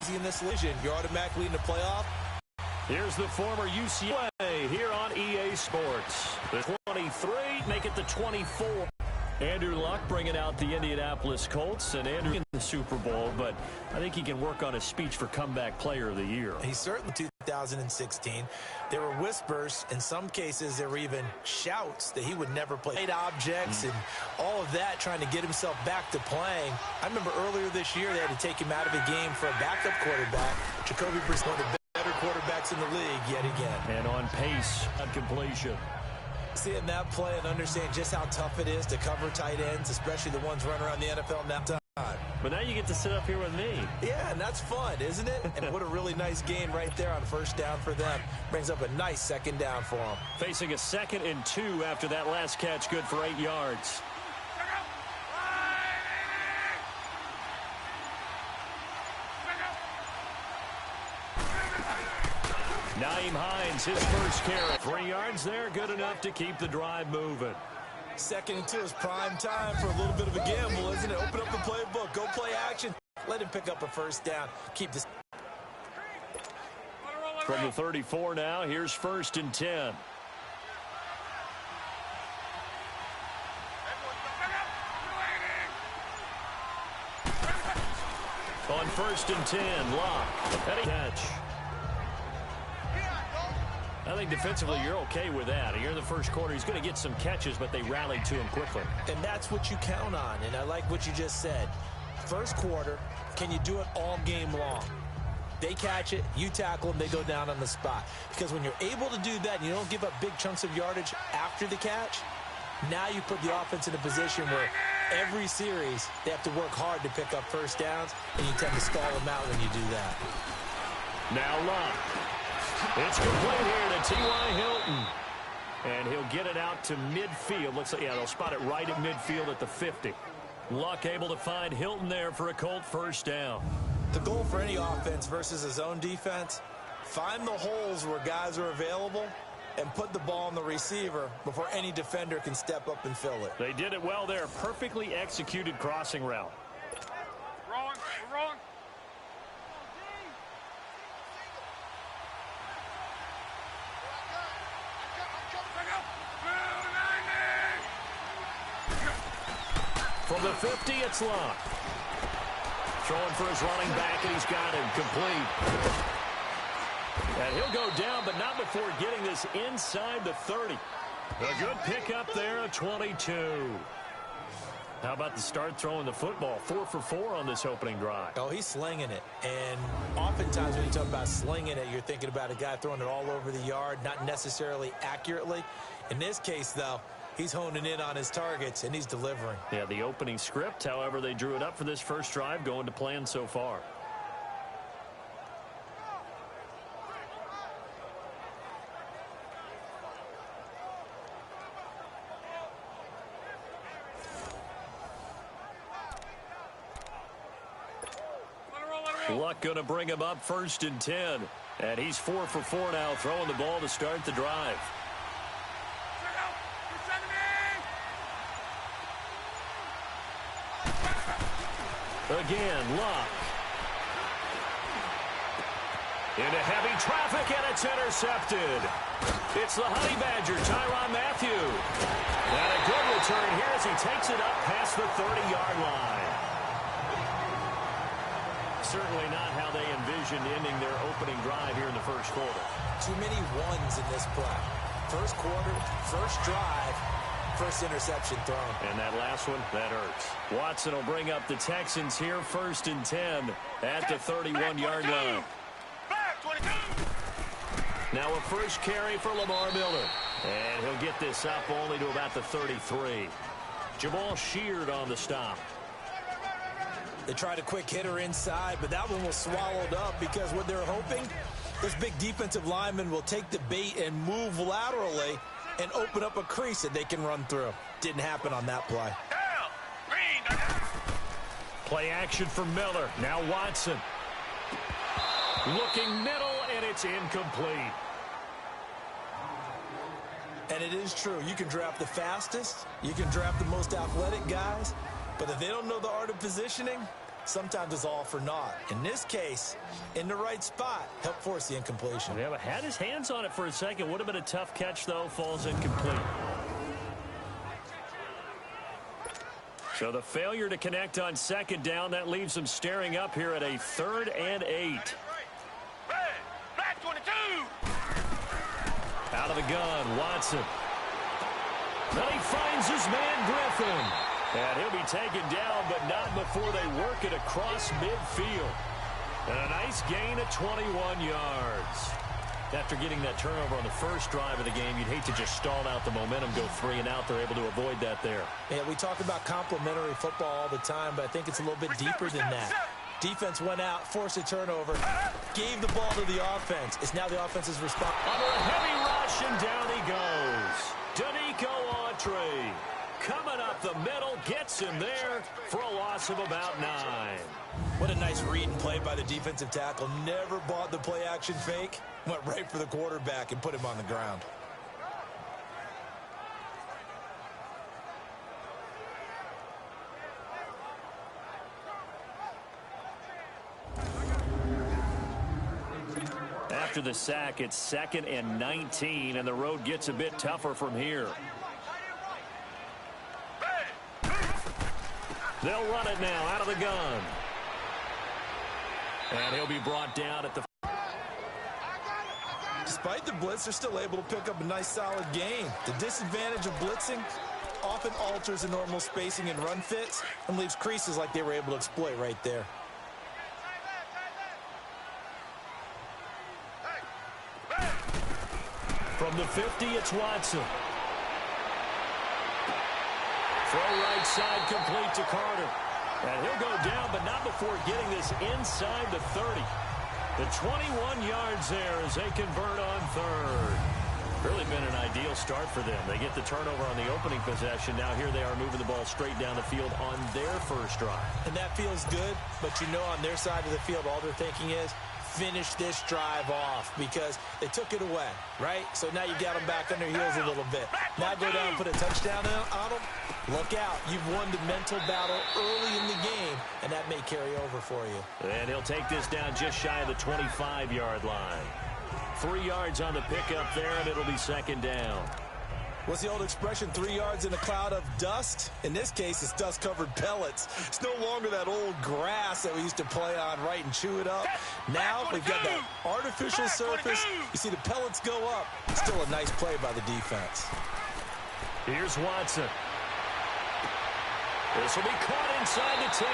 crazy in this league. You're automatically in the playoff. Here's the former UCLA here on EA Sports. The 23, make it the 24. Andrew Luck bringing out the Indianapolis Colts, and Andrew in the Super Bowl, but I think he can work on his speech for comeback player of the year. He's certainly 2016. There were whispers. In some cases, there were even shouts that he would never play. Objects and all of that, trying to get himself back to playing. I remember earlier this year, they had to take him out of the game for a backup quarterback. Jacoby Brissett, one of the better quarterbacks in the league yet again. And on pace on completion. Seeing that play and understand just how tough it is to cover tight ends, especially the ones running around the NFL now. But now you get to sit up here with me. Yeah, and that's fun, isn't it? And what a really nice game right there on first down for them. Brings up a nice second down for them. Facing a 2nd and 2 after that last catch, good for 8 yards. Nyheim Hines, his first carry. 3 yards there, good enough to keep the drive moving. 2nd and 2 is prime time for a little bit of a gamble, isn't it? Open up the playbook, go play action. Let him pick up a first down. Keep this. From the 34 now, here's 1st and 10. On 1st and 10, Lock. Catch. I think defensively you're okay with that. You're in the first quarter. He's going to get some catches, but they rallied to him quickly. And that's what you count on, and I like what you just said. First quarter, can you do it all game long? They catch it, you tackle them, they go down on the spot. Because when you're able to do that and you don't give up big chunks of yardage after the catch, now you put the offense in a position where every series they have to work hard to pick up first downs, and you tend to stall them out when you do that. Now Luck. It's complete here to T.Y. Hilton. And he'll get it out to midfield. Looks like, yeah, they'll spot it right at midfield at the 50. Luck able to find Hilton there for a Colt first down. The goal for any offense versus his own defense, find the holes where guys are available and put the ball on the receiver before any defender can step up and fill it. They did it well there. Perfectly executed crossing route. Wrong. From the 50, it's Luck. Throwing for his running back, and he's got him complete. And he'll go down, but not before getting this inside the 30. A good pickup there, a 22. How about the start throwing the football? 4 for 4 on this opening drive. Oh, he's slinging it. And oftentimes when you talk about slinging it, you're thinking about a guy throwing it all over the yard, not necessarily accurately. In this case, though, he's honing in on his targets, and he's delivering. Yeah, the opening script, however, they drew it up for this first drive, going to plan so far. Luck going to bring him up 1st and 10. And he's 4 for 4 now, throwing the ball to start the drive. Again, Luck. Into heavy traffic, and it's intercepted. It's the Honey Badger, Tyrann Mathieu. And a good return here as he takes it up past the 30-yard line. Certainly not how they envisioned ending their opening drive here in the first quarter. Too many ones in this play. First quarter, first drive, first interception thrown. And that last one, that hurts. Watson will bring up the Texans here 1st and 10 at the 31-yard line. Now a first carry for Lamar Miller. And he'll get this up only to about the 33. Jamal Sheard on the stop. They tried a quick hitter inside, but that one was swallowed up because what they're hoping, this big defensive lineman will take the bait and move laterally and open up a crease that they can run through. Didn't happen on that play. Play action for Miller. Now Watson. Looking middle, and it's incomplete. And it is true. You can draft the fastest. You can draft the most athletic guys. But if they don't know the art of positioning, sometimes it's all for naught. In this case, in the right spot, helped force the incompletion. Yeah, but had his hands on it for a second. Would have been a tough catch, though. Falls incomplete. So the failure to connect on second down, that leaves them staring up here at a 3rd and 8. Out of the gun, Watson. Then he finds his man, Griffin. And he'll be taken down, but not before they work it across midfield. And a nice gain of 21 yards. After getting that turnover on the first drive of the game, you'd hate to just stall out the momentum, go 3 and out. They're able to avoid that there. Yeah, we talk about complementary football all the time, but I think it's a little bit deeper than that. Defense went out, forced a turnover, gave the ball to the offense. It's now the offense's response. Under a heavy rush, and down he goes. Danico Autry coming up the middle, gets him there for a loss of about 9. What a nice read and play by the defensive tackle. Never bought the play-action fake. Went right for the quarterback and put him on the ground. After the sack, it's 2nd and 19, and the road gets a bit tougher from here. They'll run it now out of the gun. And he'll be brought down at the... Despite the blitz, they're still able to pick up a nice, solid gain. The disadvantage of blitzing often alters the normal spacing and run fits and leaves creases like they were able to exploit right there. From the 50, it's Watson. Throw right side complete to Carter. And he'll go down, but not before getting this inside the 30. The 21 yards there as they convert on 3rd. Really been an ideal start for them. They get the turnover on the opening possession. Now here they are moving the ball straight down the field on their first drive. And that feels good, but you know on their side of the field, all they're thinking is, finish this drive off because they took it away, right? So now you got them back on their heels a little bit. Now go down and put a touchdown on them. Look out. You've won the mental battle early in the game, and that may carry over for you. And he'll take this down just shy of the 25-yard line. 3 yards on the pickup there, and it'll be 2nd down. What's the old expression, 3 yards in a cloud of dust? In this case, it's dust-covered pellets. It's no longer that old grass that we used to play on, right, and chew it up. Now we've got that artificial surface. You see the pellets go up. Still a nice play by the defense. Here's Watson. This will be caught inside the 10.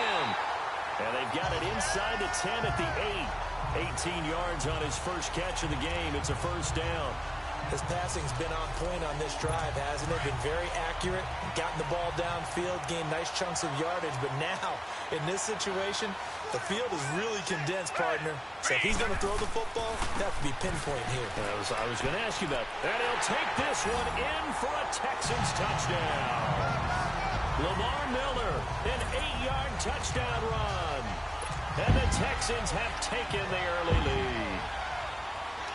And they've got it inside the 10 at the 8. 18 yards on his first catch of the game. It's a 1st down. His passing's been on point on this drive, hasn't it? Been very accurate, gotten the ball downfield, gained nice chunks of yardage. But now, in this situation, the field is really condensed, partner. So if he's going to throw the football, that have to be pinpoint here. I was going to ask you about that. And he'll take this one in for a Texans touchdown. Lamar Miller, an 8-yard touchdown run. And the Texans have taken the early lead.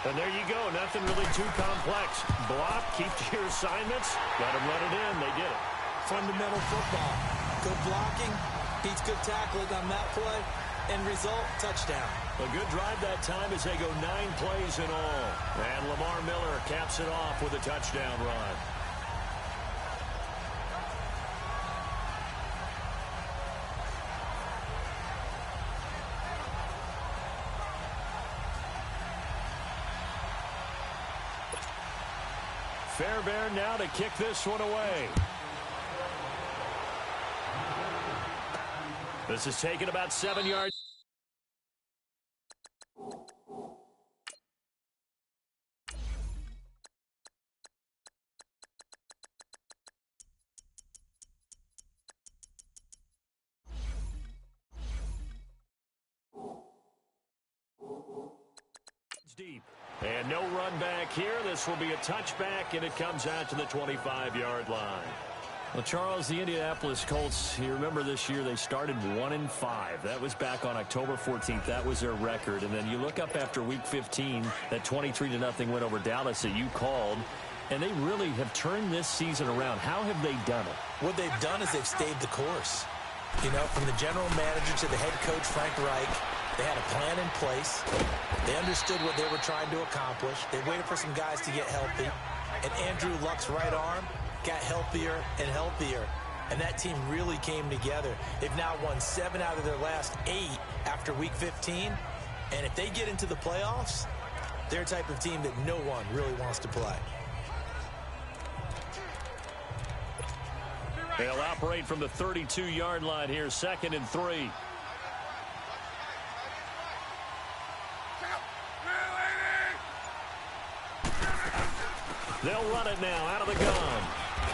And there you go. Nothing really too complex. Block, keep to your assignments. Let them run it in. They did it. Fundamental football. Good blocking, beats good tackling on that play. End result, touchdown. A good drive that time as they go 9 plays in all. And Lamar Miller caps it off with a touchdown run. Fairbairn now to kick this one away. This is taken about 7 yards. Deep. And no run back here. This will be a touchback, and it comes out to the 25-yard line. Well, Charles, the Indianapolis Colts, you remember this year they started 1-5. That was back on October 14th. That was their record. And then you look up after Week 15, that 23-0 win over Dallas that you called, and they really have turned this season around. How have they done it? What they've done is they've stayed the course. You know, from the general manager to the head coach, Frank Reich, they had a plan in place. They understood what they were trying to accomplish. They waited for some guys to get healthy. And Andrew Luck's right arm got healthier and healthier. And that team really came together. They've now won 7 out of their last 8 after Week 15. And if they get into the playoffs, they're a type of team that no one really wants to play. They'll operate from the 32-yard line here, 2nd and 3. They'll run it now out of the gun.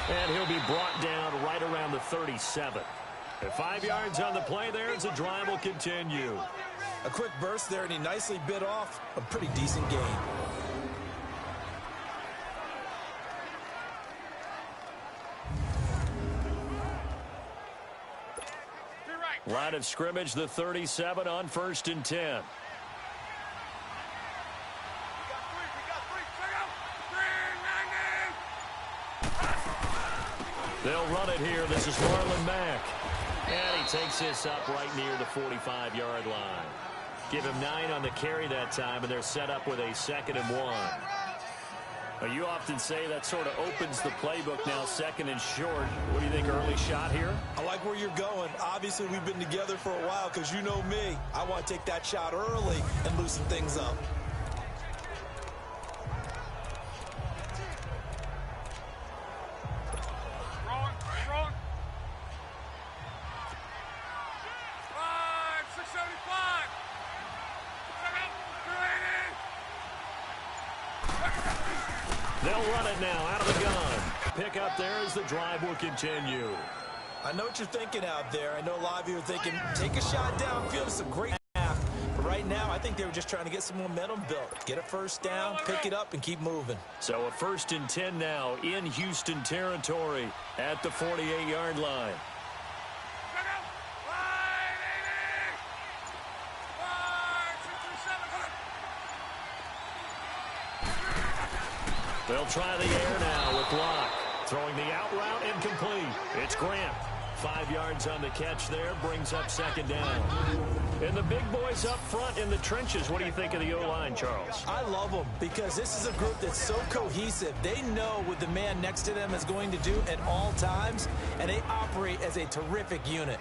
And he'll be brought down right around the 37. At 5 yards on the play there, as the drive will continue. A quick burst there, and he nicely bit off a pretty decent gain. Line of scrimmage, the 37 on 1st and 10. They'll run it here. This is Marlon Mack. And he takes this up right near the 45-yard line. Give him 9 on the carry that time, and they're set up with a 2nd and 1. Now, you often say that sort of opens the playbook now, 2nd and short. What do you think, early shot here? I like where you're going. Obviously, we've been together for a while because you know me. I want to take that shot early and loosen things up. They'll run it now out of the gun. Pick up there as the drive will continue. I know what you're thinking out there. I know a lot of you are thinking, take a shot downfield. It's a great half. But right now, I think they were just trying to get some momentum built. Get a first down, pick it up, and keep moving. So a 1st and 10 now in Houston territory at the 48-yard line. They'll try the air now with Locke. Throwing the out route, incomplete. It's Grant. 5 yards on the catch there, brings up 2nd down. And the big boys up front in the trenches. What do you think of the O-line, Charles? I love them because this is a group that's so cohesive. They know what the man next to them is going to do at all times, and they operate as a terrific unit.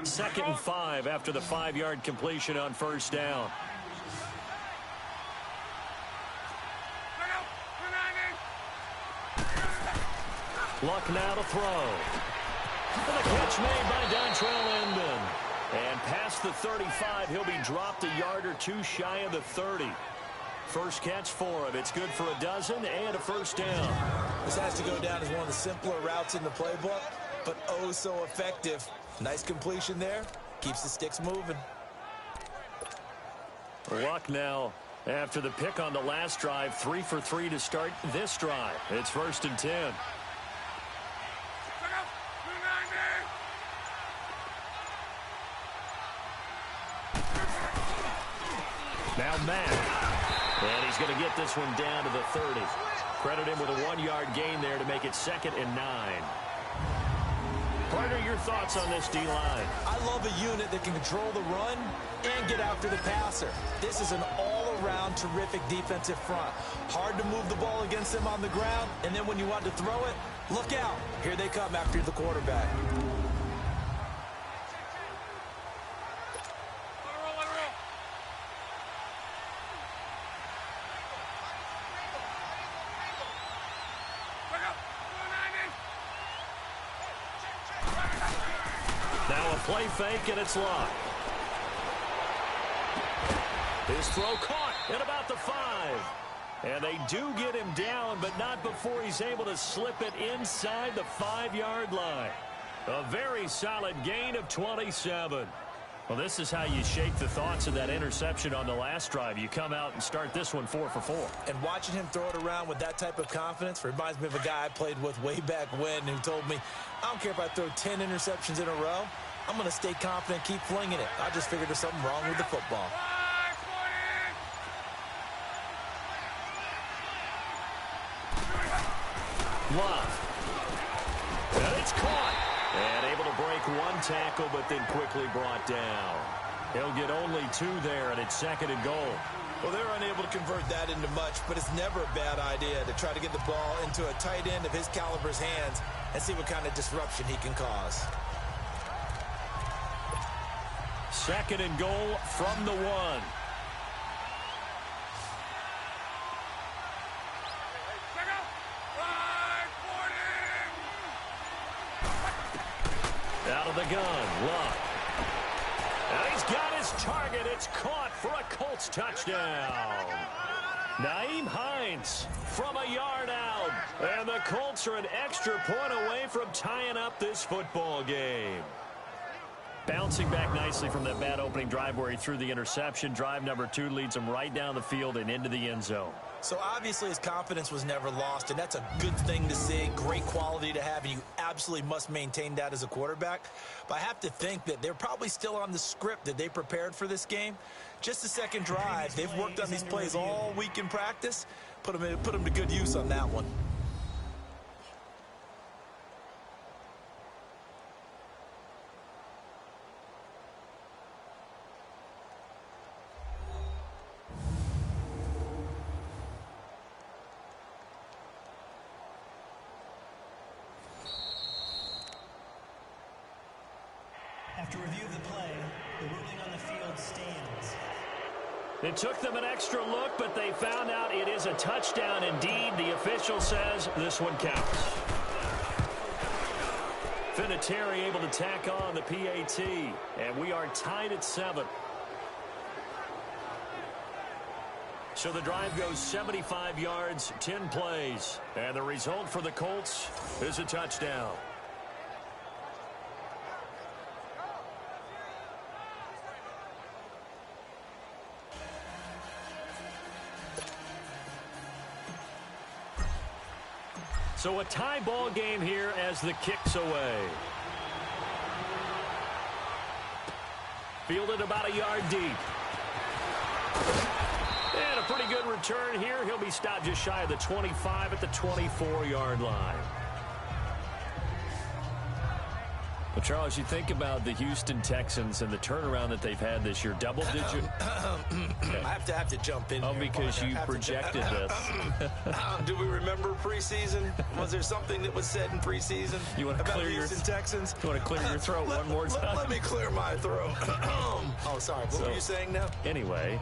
2nd and 5 after the 5-yard completion on 1st down. Luck now to throw. And the catch made by Dontrell Inman. And past the 35, he'll be dropped a yard or two shy of the 30. First catch for him. It's good for a dozen and a 1st down. This has to go down as one of the simpler routes in the playbook, but oh so effective. Nice completion there. Keeps the sticks moving. Luck now after the pick on the last drive. 3 for 3 to start this drive. It's 1st and 10. Now Mack. And he's going to get this one down to the 30. Credit him with a 1-yard gain there to make it 2nd and 9. Partner, your thoughts on this D-line? I love a unit that can control the run and get after the passer. This is an all-around terrific defensive front. Hard to move the ball against them on the ground, and then when you want to throw it, look out. Here they come after the quarterback. Now a play fake, and it's Locke. His throw caught at about the 5. And they do get him down, but not before he's able to slip it inside the 5-yard line. A very solid gain of 27. Well, this is how you shake the thoughts of that interception on the last drive. You come out and start this one 4 for 4. And watching him throw it around with that type of confidence reminds me of a guy I played with way back when who told me, I don't care if I throw 10 interceptions in a row. I'm going to stay confident, keep flinging it. I just figured there's something wrong with the football. Love. And it's caught. break one tackle, but then quickly brought down. He'll get only 2 there, and it's 2nd and goal. Well, they're unable to convert that into much, but it's never a bad idea to try to get the ball into a tight end of his caliber's hands and see what kind of disruption he can cause. 2nd and goal from the 1. Out of the gun, Luck. And he's got his target. It's caught for a Colts touchdown. Nyheim Hines from a yard out. And the Colts are an extra point away from tying up this football game. Bouncing back nicely from that bad opening drive where he threw the interception. Drive number 2 leads him right down the field and into the end zone. So obviously his confidence was never lost, and that's a good thing to see, great quality to have, and you absolutely must maintain that as a quarterback. But I have to think that they're probably still on the script that they prepared for this game. Just the second drive, they've worked on these plays all week in practice. Put them to good use on that one. After review of the play, the ruling on the field stands. It took them an extra look, but they found out it is a touchdown indeed. The official says this one counts. Vinatieri able to tack on the PAT, and we are tied at 7. So the drive goes 75 yards, 10 plays, and the result for the Colts is a touchdown. So a tie ball game here as the kick's away. Fielded about a yard deep. And a pretty good return here. He'll be stopped just shy of the 25 at the 24-yard line. Well, Charles, you think about the Houston Texans and the turnaround that they've had this year, double-digit. I have to jump in. Oh, because you projected this. Do we remember preseason? Was there something that was said in preseason about Houston Texans? You want to clear your throat one more time? Let me clear my throat. Oh, sorry. What were you saying now? Anyway,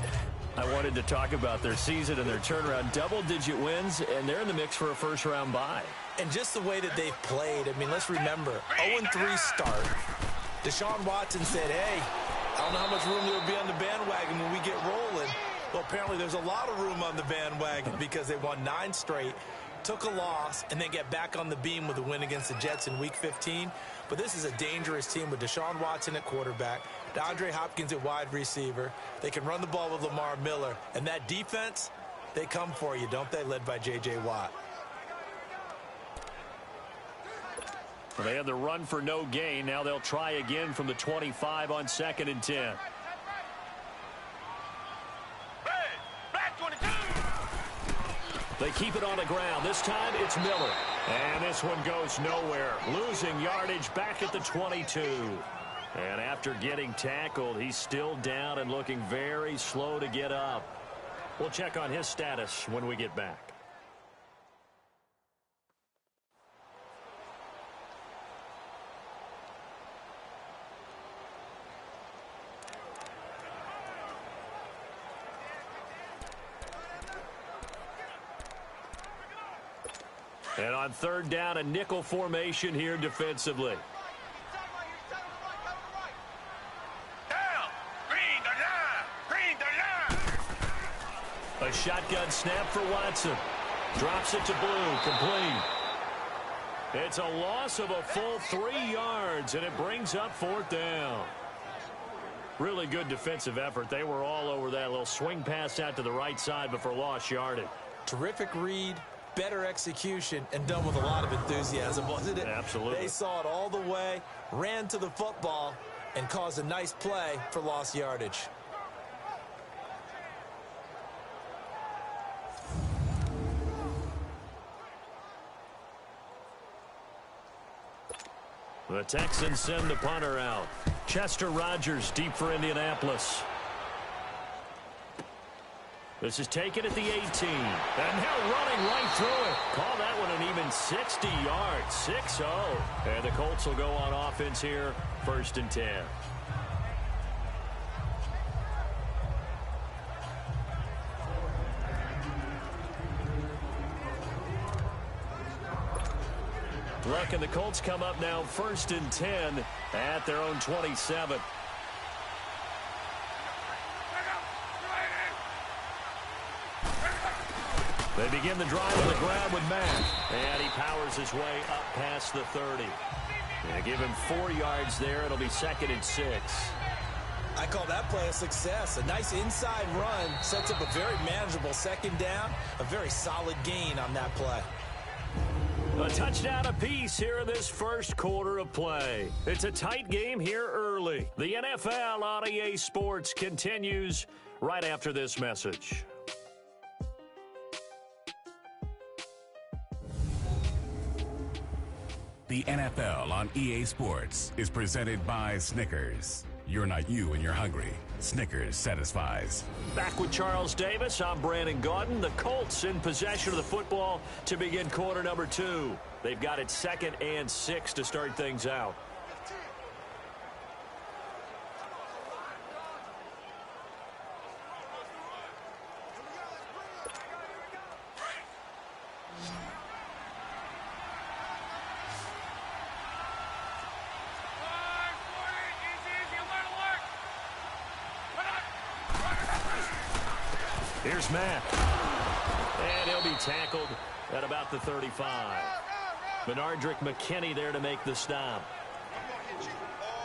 I wanted to talk about their season and their turnaround. Double-digit wins, and they're in the mix for a first-round bye. And just the way that they've played, I mean, let's remember, 0-3 start. Deshaun Watson said, hey, I don't know how much room there will be on the bandwagon when we get rolling. Well, apparently there's a lot of room on the bandwagon because they won 9 straight, took a loss, and then get back on the beam with a win against the Jets in Week 15. But this is a dangerous team with Deshaun Watson at quarterback, DeAndre Hopkins at wide receiver. They can run the ball with Lamar Miller. And that defense, they come for you, don't they, led by J.J. Watt. Well, they had the run for no gain. Now they'll try again from the 25 on 2nd and 10. They keep it on the ground. This time it's Miller. And this one goes nowhere. Losing yardage back at the 22. And after getting tackled, he's still down and looking very slow to get up. We'll check on his status when we get back. And on 3rd down, a nickel formation here defensively. A shotgun snap for Watson. Drops it to Blue. Complete. It's a loss of a full 3 yards, and it brings up 4th down. Really good defensive effort. They were all over that little swing pass out to the right side, but for lost yardage. Terrific read. Better execution, and done with a lot of enthusiasm, wasn't it? Absolutely. They saw it all the way, ran to the football, and caused a nice play for lost yardage. The Texans send the punter out. Chester Rogers deep for Indianapolis. This is taken at the 18. And now running right through it. Call that one an even 60 yards. 6-0. And the Colts will go on offense here. 1st and 10. Luck and the Colts come up now 1st and 10 at their own 27. They begin the drive on the ground with Mack. And he powers his way up past the 30. And give him 4 yards there. It'll be 2nd and 6. I call that play a success. A nice inside run sets up a very manageable 2nd down. A very solid gain on that play. A touchdown apiece here in this 1st quarter of play. It's a tight game here early. The NFL on EA Sports continues right after this message. The NFL on EA Sports is presented by Snickers. You're not you and you're hungry. Snickers satisfies. Back with Charles Davis. I'm Brandon Gaudin. The Colts in possession of the football to begin quarter number 2. They've got it 2nd and 6 to start things out. Here's Matt. And he'll be tackled at about the 35. Benardrick McKinney there to make the stop.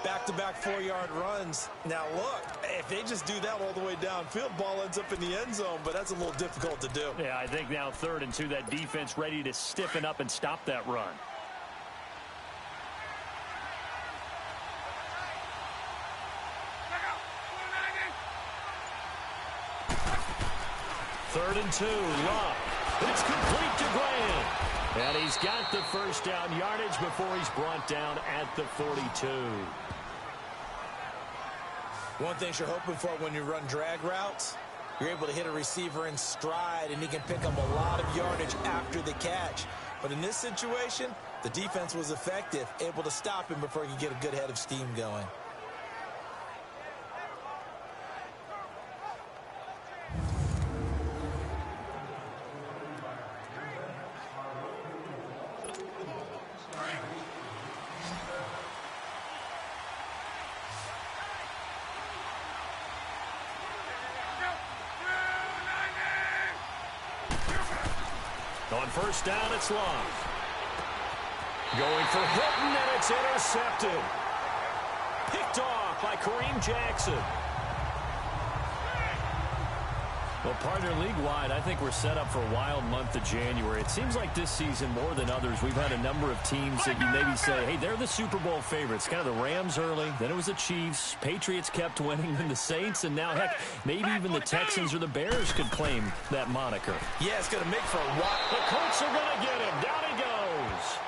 Back-to-back 4-yard runs. Now, look, if they just do that all the way downfield, ball ends up in the end zone, but that's a little difficult to do. Yeah, I think now 3rd and 2, that defense ready to stiffen up and stop that run. Third and 2, Luck. It's complete to Graham. And he's got the 1st down yardage before he's brought down at the 42. One thing you're hoping for when you run drag routes, you're able to hit a receiver in stride, and he can pick up a lot of yardage after the catch. But in this situation, the defense was effective, able to stop him before he could get a good head of steam going. On 1st down, it's Long. Going for Hilton, and it's intercepted. Picked off by Kareem Jackson. Well, partner, league-wide, I think we're set up for a wild month of January. It seems like this season, more than others, we've had a number of teams that you maybe say, hey, they're the Super Bowl favorites. Kind of the Rams early, then it was the Chiefs. Patriots kept winning, then the Saints, and now, heck, maybe even the Texans or the Bears could claim that moniker. Yeah, it's going to make for a while. The Colts are going to get him. Down he goes.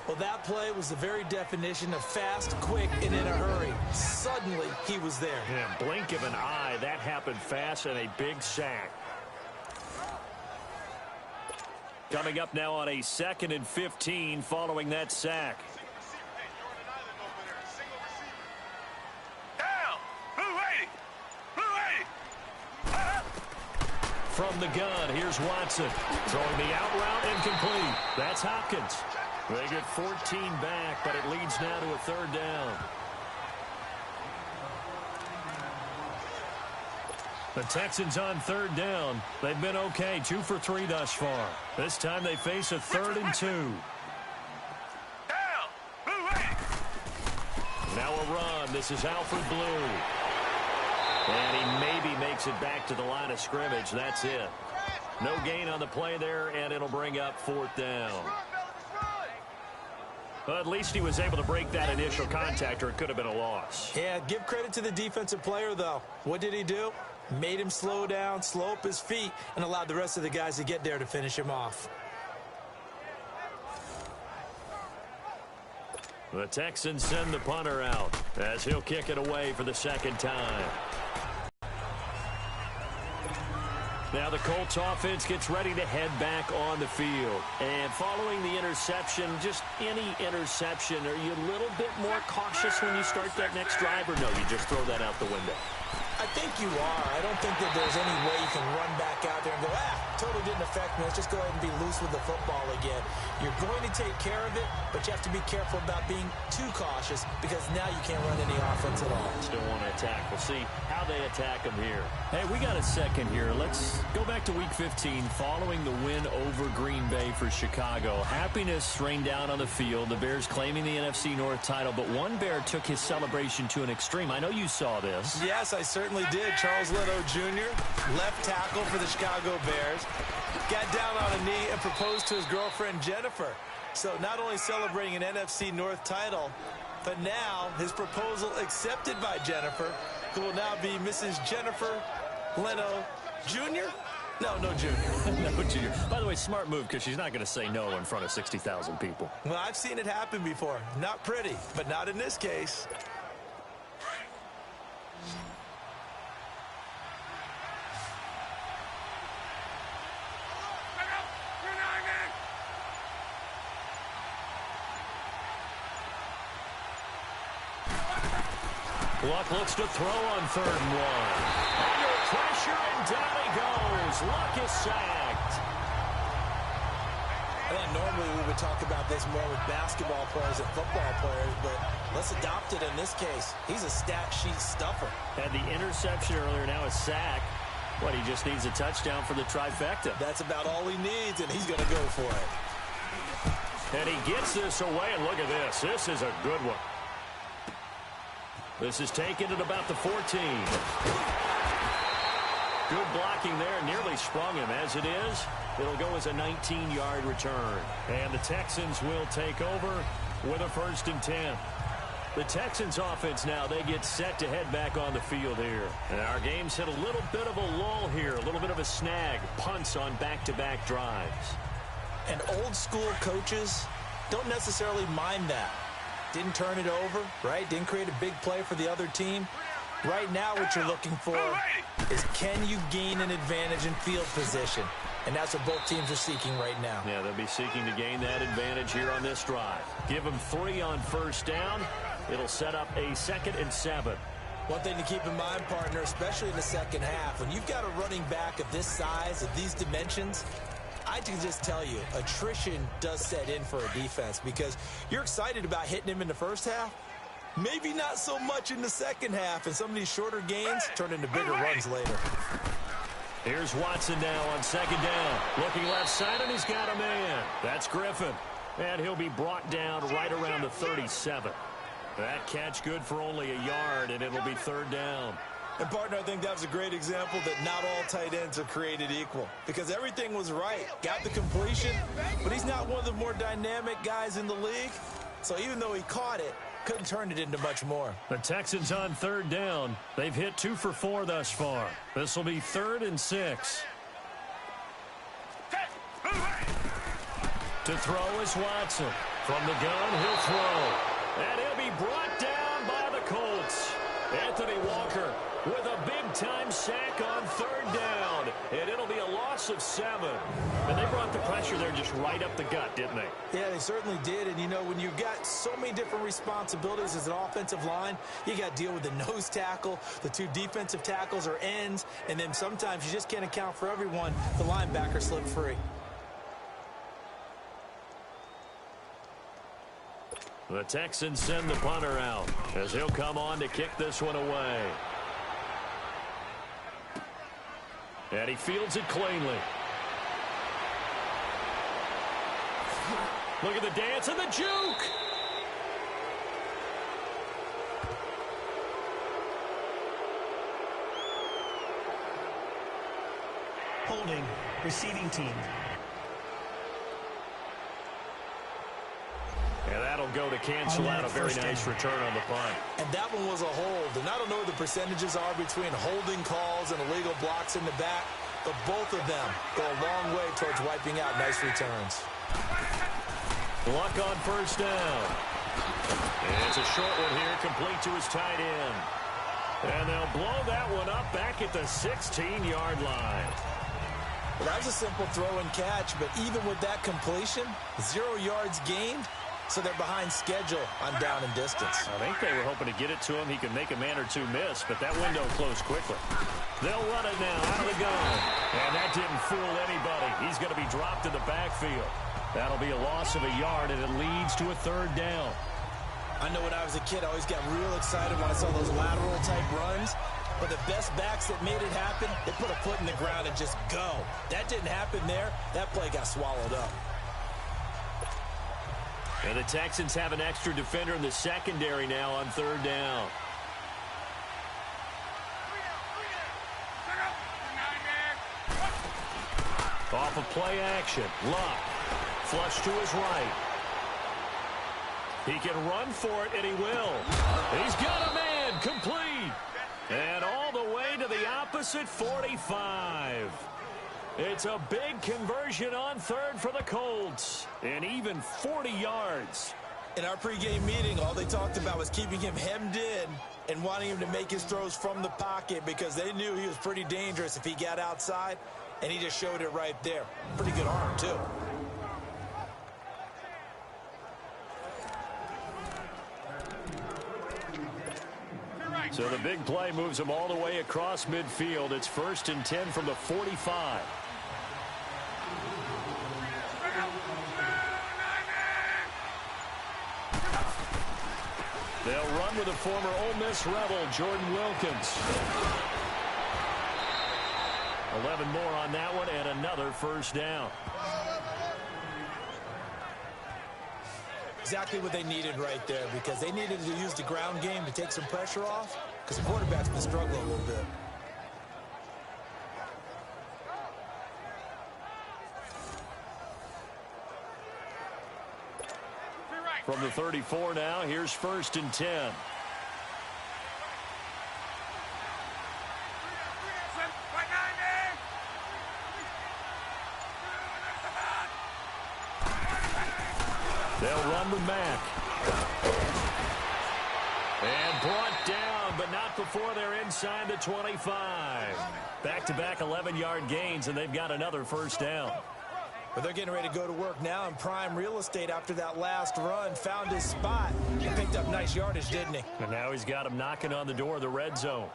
Well, that play was the very definition of fast, quick, and in a hurry. Suddenly, he was there. Yeah, blink of an eye. That happened fast, and a big sack. Coming up now on a 2nd and 15 following that sack. From the gun, here's Watson. Throwing the out route, incomplete. That's Hopkins. They get 14 back, but it leads now to a 3rd down. The Texans on 3rd down. They've been okay, 2 for 3 thus far. This time they face a 3rd and 2. Now a run. This is Alfred Blue. And he maybe makes it back to the line of scrimmage. That's it. No gain on the play there, and it'll bring up 4th down. Well, at least he was able to break that initial contact, or it could have been a loss. Yeah, give credit to the defensive player, though. What did he do? Made him slow down, slow up his feet, and allowed the rest of the guys to get there to finish him off. The Texans send the punter out as he'll kick it away for the second time. Now the Colts offense gets ready to head back on the field. And following the interception, just any interception, are you a little bit more cautious when you start that next drive, or no, you just throw that out the window? I think you are. I don't think that there's any way you can run back out there and go, totally didn't affect me. Let's just go ahead and be loose with the football again. You're going to take care of it, but you have to be careful about being too cautious because now you can't run any offense at all. Still want to attack. We'll see how they attack them here. Hey, we got a second here. Let's go back to Week 15 following the win over Green Bay for Chicago. Happiness rained down on the field. The Bears claiming the NFC North title, but one Bear took his celebration to an extreme. I know you saw this. Yes, I certainly did. Charles Leno Jr., left tackle for the Chicago Bears, got down on a knee and proposed to his girlfriend Jennifer. So not only celebrating an NFC North title, but now his proposal accepted by Jennifer, who will now be Mrs. Jennifer Leno Jr.? No Junior. No Junior. By the way, smart move because she's not going to say no in front of 60,000 people. Well, I've seen it happen before. Not pretty, but not in this case. Luck looks to throw on 3rd and 1. Under pressure, and down he goes. Luck is sacked. I think normally we would talk about this more with basketball players and football players, but let's adopt it in this case. He's a stat sheet stuffer. Had the interception earlier, now a sack. What, he just needs a touchdown for the trifecta. That's about all he needs, and he's going to go for it. And he gets this away, and look at this. This is a good one. This is taken at about the 14. Good blocking there. Nearly sprung him. As it is, it'll go as a 19-yard return. And the Texans will take over with a 1st and 10. The Texans offense now, they get set to head back on the field here. And our game's hit a little bit of a lull here. A little bit of a snag. Punts on back-to-back drives. And old-school coaches don't necessarily mind that. Didn't turn it over, right? Didn't create a big play for the other team. Right now what you're looking for is can you gain an advantage in field position? And that's what both teams are seeking right now. Yeah, they'll be seeking to gain that advantage here on this drive. Give them 3 on 1st down. It'll set up a 2nd and 7. One thing to keep in mind, partner, especially in the second half, when you've got a running back of this size, of these dimensions, I can just tell you, attrition does set in for a defense because you're excited about hitting him in the first half. Maybe not so much in the second half, and some of these shorter gains turn into bigger runs later. Here's Watson now on 2nd down. Looking left side, and he's got a man. That's Griffin. And he'll be brought down right around the 37. That catch good for only a yard, and it'll be 3rd down. And, partner, I think that was a great example that not all tight ends are created equal because everything was right. Got the completion, but he's not one of the more dynamic guys in the league. So even though he caught it, couldn't turn it into much more. The Texans on 3rd down. They've hit 2 for 4 thus far. This will be 3rd and 6. To throw is Watson. From the gun, he'll throw. And he'll be brought down by the Colts. Anthony Walker with a big-time sack on 3rd down. And it'll be a loss of 7. And they brought the pressure there just right up the gut, didn't they? Yeah, they certainly did. And, you know, when you've got so many different responsibilities as an offensive line, you got to deal with the nose tackle, the 2 defensive tackles or ends, and then sometimes you just can't account for everyone. The linebacker slipped free. The Texans send the punter out as he'll come on to kick this one away. And he fields it cleanly. Look at the dance and the juke. Holding, receiving team. And that'll go to cancel out a very nice return on the punt. And that one was a hold. And I don't know what the percentages are between holding calls and illegal blocks in the back, but both of them go a long way towards wiping out nice returns. Luck on 1st down. It's a short one here, complete to his tight end. And they'll blow that one up back at the 16-yard line. Well, that was a simple throw and catch, but even with that completion, 0 yards gained, so they're behind schedule on down and distance. I think they were hoping to get it to him. He could make a man or two miss, but that window closed quickly. They'll run it now out of the gun. And that didn't fool anybody. He's going to be dropped in the backfield. That'll be a loss of a yard, and it leads to a 3rd down. I know when I was a kid, I always got real excited when I saw those lateral-type runs. But the best backs that made it happen, they put a foot in the ground and just go. That didn't happen there. That play got swallowed up. And the Texans have an extra defender in the secondary now on 3rd down. Off of play action. Luck. Flush to his right. He can run for it, and he will. He's got a man. Complete. And all the way to the opposite 45. It's a big conversion on 3rd for the Colts. And even 40 yards. In our pregame meeting, all they talked about was keeping him hemmed in and wanting him to make his throws from the pocket because they knew he was pretty dangerous if he got outside, and he just showed it right there. Pretty good arm, too. So the big play moves him all the way across midfield. It's 1st and 10 from the 45. They'll run with the former Ole Miss Rebel, Jordan Wilkins. 11 more on that one, and another 1st down. Exactly what they needed right there, because they needed to use the ground game to take some pressure off, because the quarterback's been struggling a little bit. From the 34 now, here's 1st and 10. They'll run with Mack. And brought down, but not before they're inside the 25. Back-to-back 11-yard gains, and they've got another 1st down. But they're getting ready to go to work now in prime real estate after that last run. Found his spot. He picked up nice yardage, didn't he? And now he's got him knocking on the door of the red zone.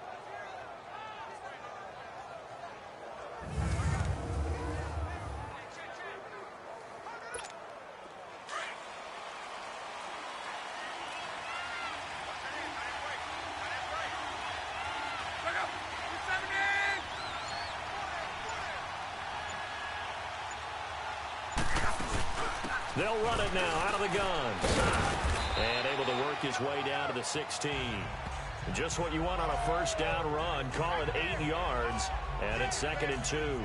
They'll run it now out of the gun. And able to work his way down to the 16. Just what you want on a 1st down run. Call it 8 yards. And it's 2nd and 2.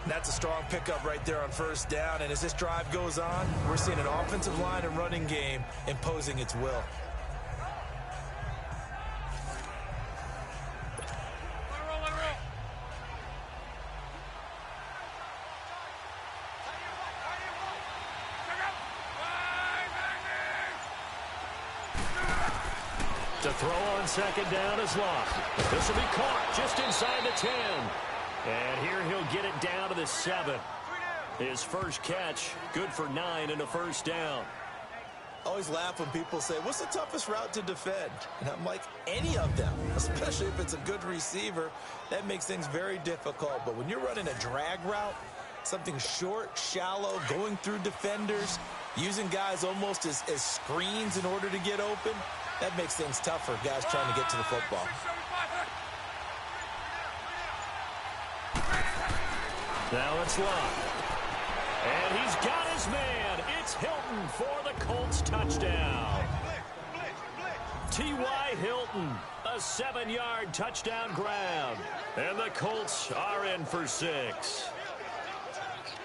That's a strong pickup right there on 1st down. And as this drive goes on, we're seeing an offensive line and running game imposing its will. To throw on 2nd down is Locke. This will be caught just inside the 10. And here he'll get it down to the 7. His first catch, good for 9 and a 1st down. I always laugh when people say, what's the toughest route to defend? And I'm like, any of them, especially if it's a good receiver. That makes things very difficult. But when you're running a drag route, something short, shallow, going through defenders, using guys almost as screens in order to get open, that makes things tough for guys trying to get to the football. Now it's Locke. And he's got his man. It's Hilton for the Colts touchdown. T.Y. Hilton, a 7-yard touchdown grab. And the Colts are in for 6.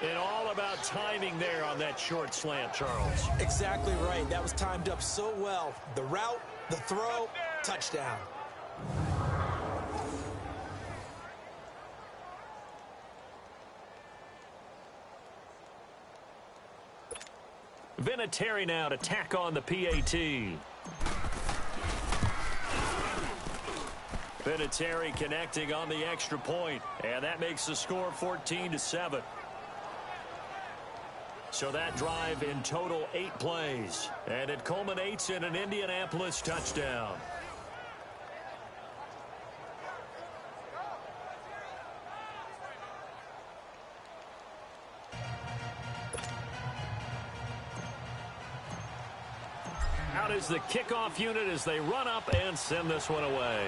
And all about timing there on that short slant, Charles. Exactly right. That was timed up so well. The route, the throw, touchdown. Vinatieri now to tack on the PAT. Vinatieri connecting on the extra point, and that makes the score 14-7. So that drive in total 8 plays, and it culminates in an Indianapolis touchdown. Out is the kickoff unit as they run up and send this one away.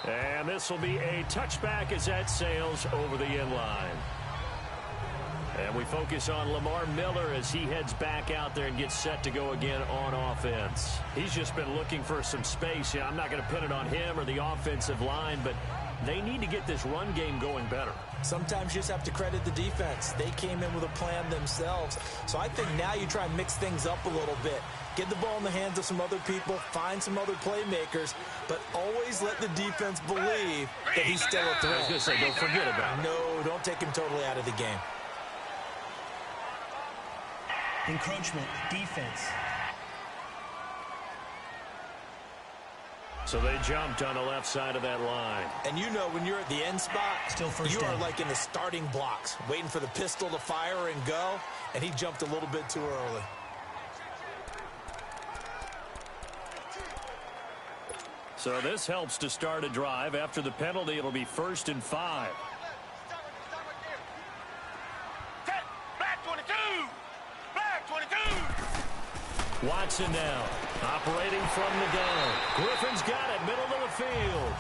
And this will be a touchback as that sails over the end line. And we focus on Lamar Miller as he heads back out there and gets set to go again on offense. He's just been looking for some space. Yeah, I'm not going to pin it on him or the offensive line, but they need to get this run game going better. Sometimes you just have to credit the defense. They came in with a plan themselves. So I think now you try and mix things up a little bit. Get the ball in the hands of some other people, find some other playmakers, but always let the defense believe that he's still a threat. I was going to say, don't forget about it. No, don't take him totally out of the game. Encroachment, defense. So they jumped on the left side of that line. And you know when you're at the end spot, Still first you down. are like in the starting blocks, waiting for the pistol to fire and go, and he jumped a little bit too early. So this helps to start a drive. After the penalty, it'll be 1st and 5. Watson now, operating from the gun. Griffin's got it, middle of the field.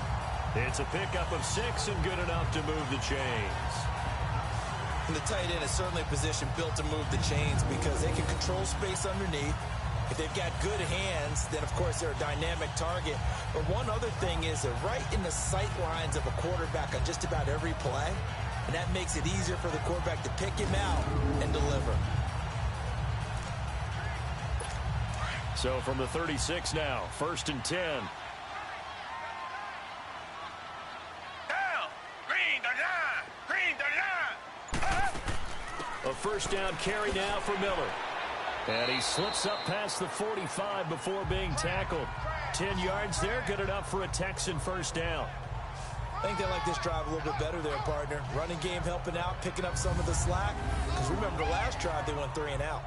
It's a pickup of 6 and good enough to move the chains. And the tight end is certainly a position built to move the chains because they can control space underneath. If they've got good hands, then, of course, they're a dynamic target. But one other thing is they're right in the sight lines of a quarterback on just about every play, and that makes it easier for the quarterback to pick him out and deliver. So from the 36 now, 1st and 10. A first down carry now for Miller. And he slips up past the 45 before being tackled. 10 yards there, good enough for a Texan first down. I think they like this drive a little bit better there, partner. Running game helping out, picking up some of the slack. Because remember the last drive, they went 3 and out.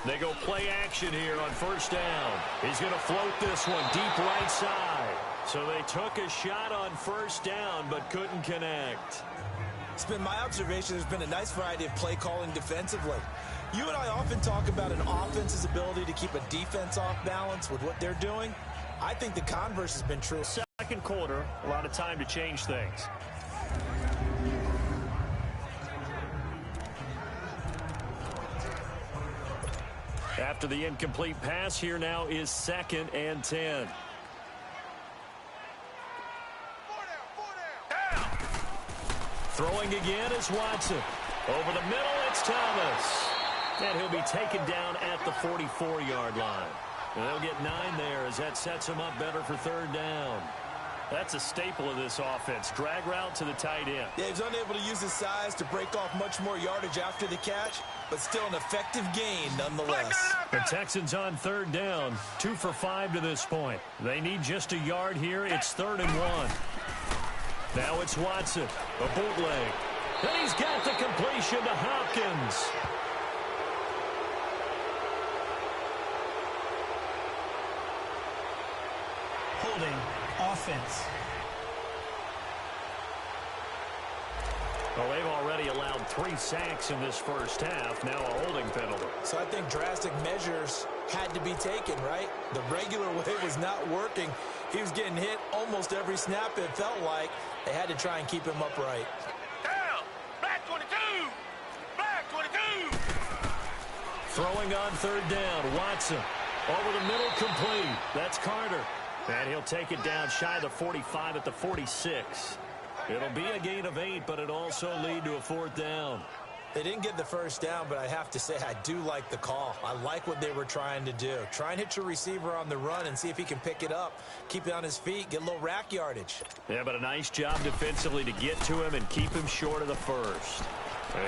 They go play action here on first down. He's going to float this one deep right side. So they took a shot on first down but couldn't connect. It's been my observation there's been a nice variety of play calling defensively. You and I often talk about an offense's ability to keep a defense off balance with what they're doing. I think the converse has been true. Second quarter, a lot of time to change things. After the incomplete pass, here now is 2nd and 10. Throwing again is Watson. Over the middle, it's Thomas. And he'll be taken down at the 44-yard line. And they'll get 9 there as that sets him up better for 3rd down. That's a staple of this offense. Drag route to the tight end. Yeah, he's unable to use his size to break off much more yardage after the catch, but still an effective gain nonetheless. The Texans on 3rd down, 2 for 5 to this point. They need just a yard here. It's 3rd and 1. Now it's Watson, a bootleg. And he's got the completion to Hopkins. Holding, offense. Well, they've already allowed 3 sacks in this first half. Now a holding penalty. So I think drastic measures had to be taken, right? The regular way was not working. He was getting hit almost every snap, it felt like. They had to try and keep him upright. Down! Black 22! Black 22! Throwing on 3rd down, Watson. Over the middle, complete. That's Carter. And he'll take it down shy of the 45 at the 46. It'll be a gain of 8, but it also lead to a 4th down. They didn't get the first down, but I have to say I do like the call. I like what they were trying to do. Try and hit your receiver on the run and see if he can pick it up, keep it on his feet, get a little rack yardage. Yeah, but a nice job defensively to get to him and keep him short of the first.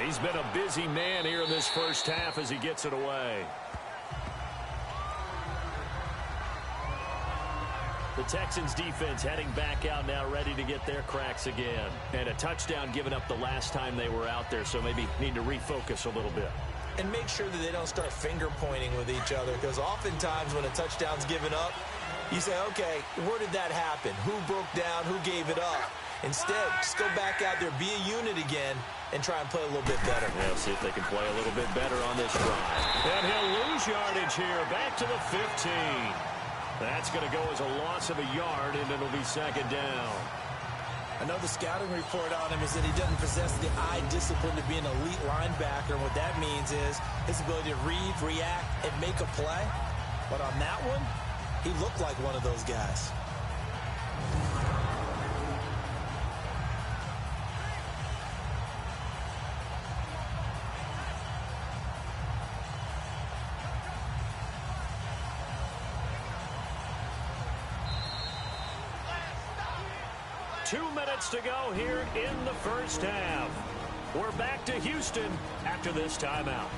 He's been a busy man here in this first half as he gets it away. The Texans defense heading back out now, ready to get their cracks again. And a touchdown given up the last time they were out there, so maybe need to refocus a little bit. And make sure that they don't start finger pointing with each other, because oftentimes when a touchdown's given up, you say, okay, where did that happen? Who broke down? Who gave it up? Instead, just go back out there, be a unit again, and try and play a little bit better. Yeah, see if they can play a little bit better on this drive. And he'll lose yardage here, back to the 15. That's going to go as a loss of a yard, and it'll be second down. I know the scouting report on him is that he doesn't possess the eye discipline to be an elite linebacker. And what that means is his ability to read, react, and make a play. But on that one, he looked like one of those guys. To go here in the first half. We're back to Houston after this timeout.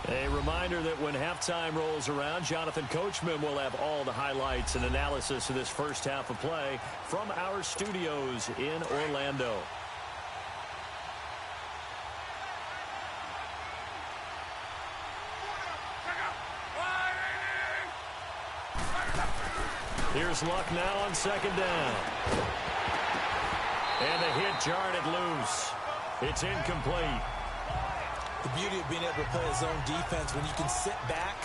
A reminder that when halftime rolls around, Jonathan Coachman will have all the highlights and analysis of this first half of play from our studios in Orlando. Here's Luck now on second down. And the hit jarred it loose. It's incomplete. The beauty of being able to play a zone defense, when you can sit back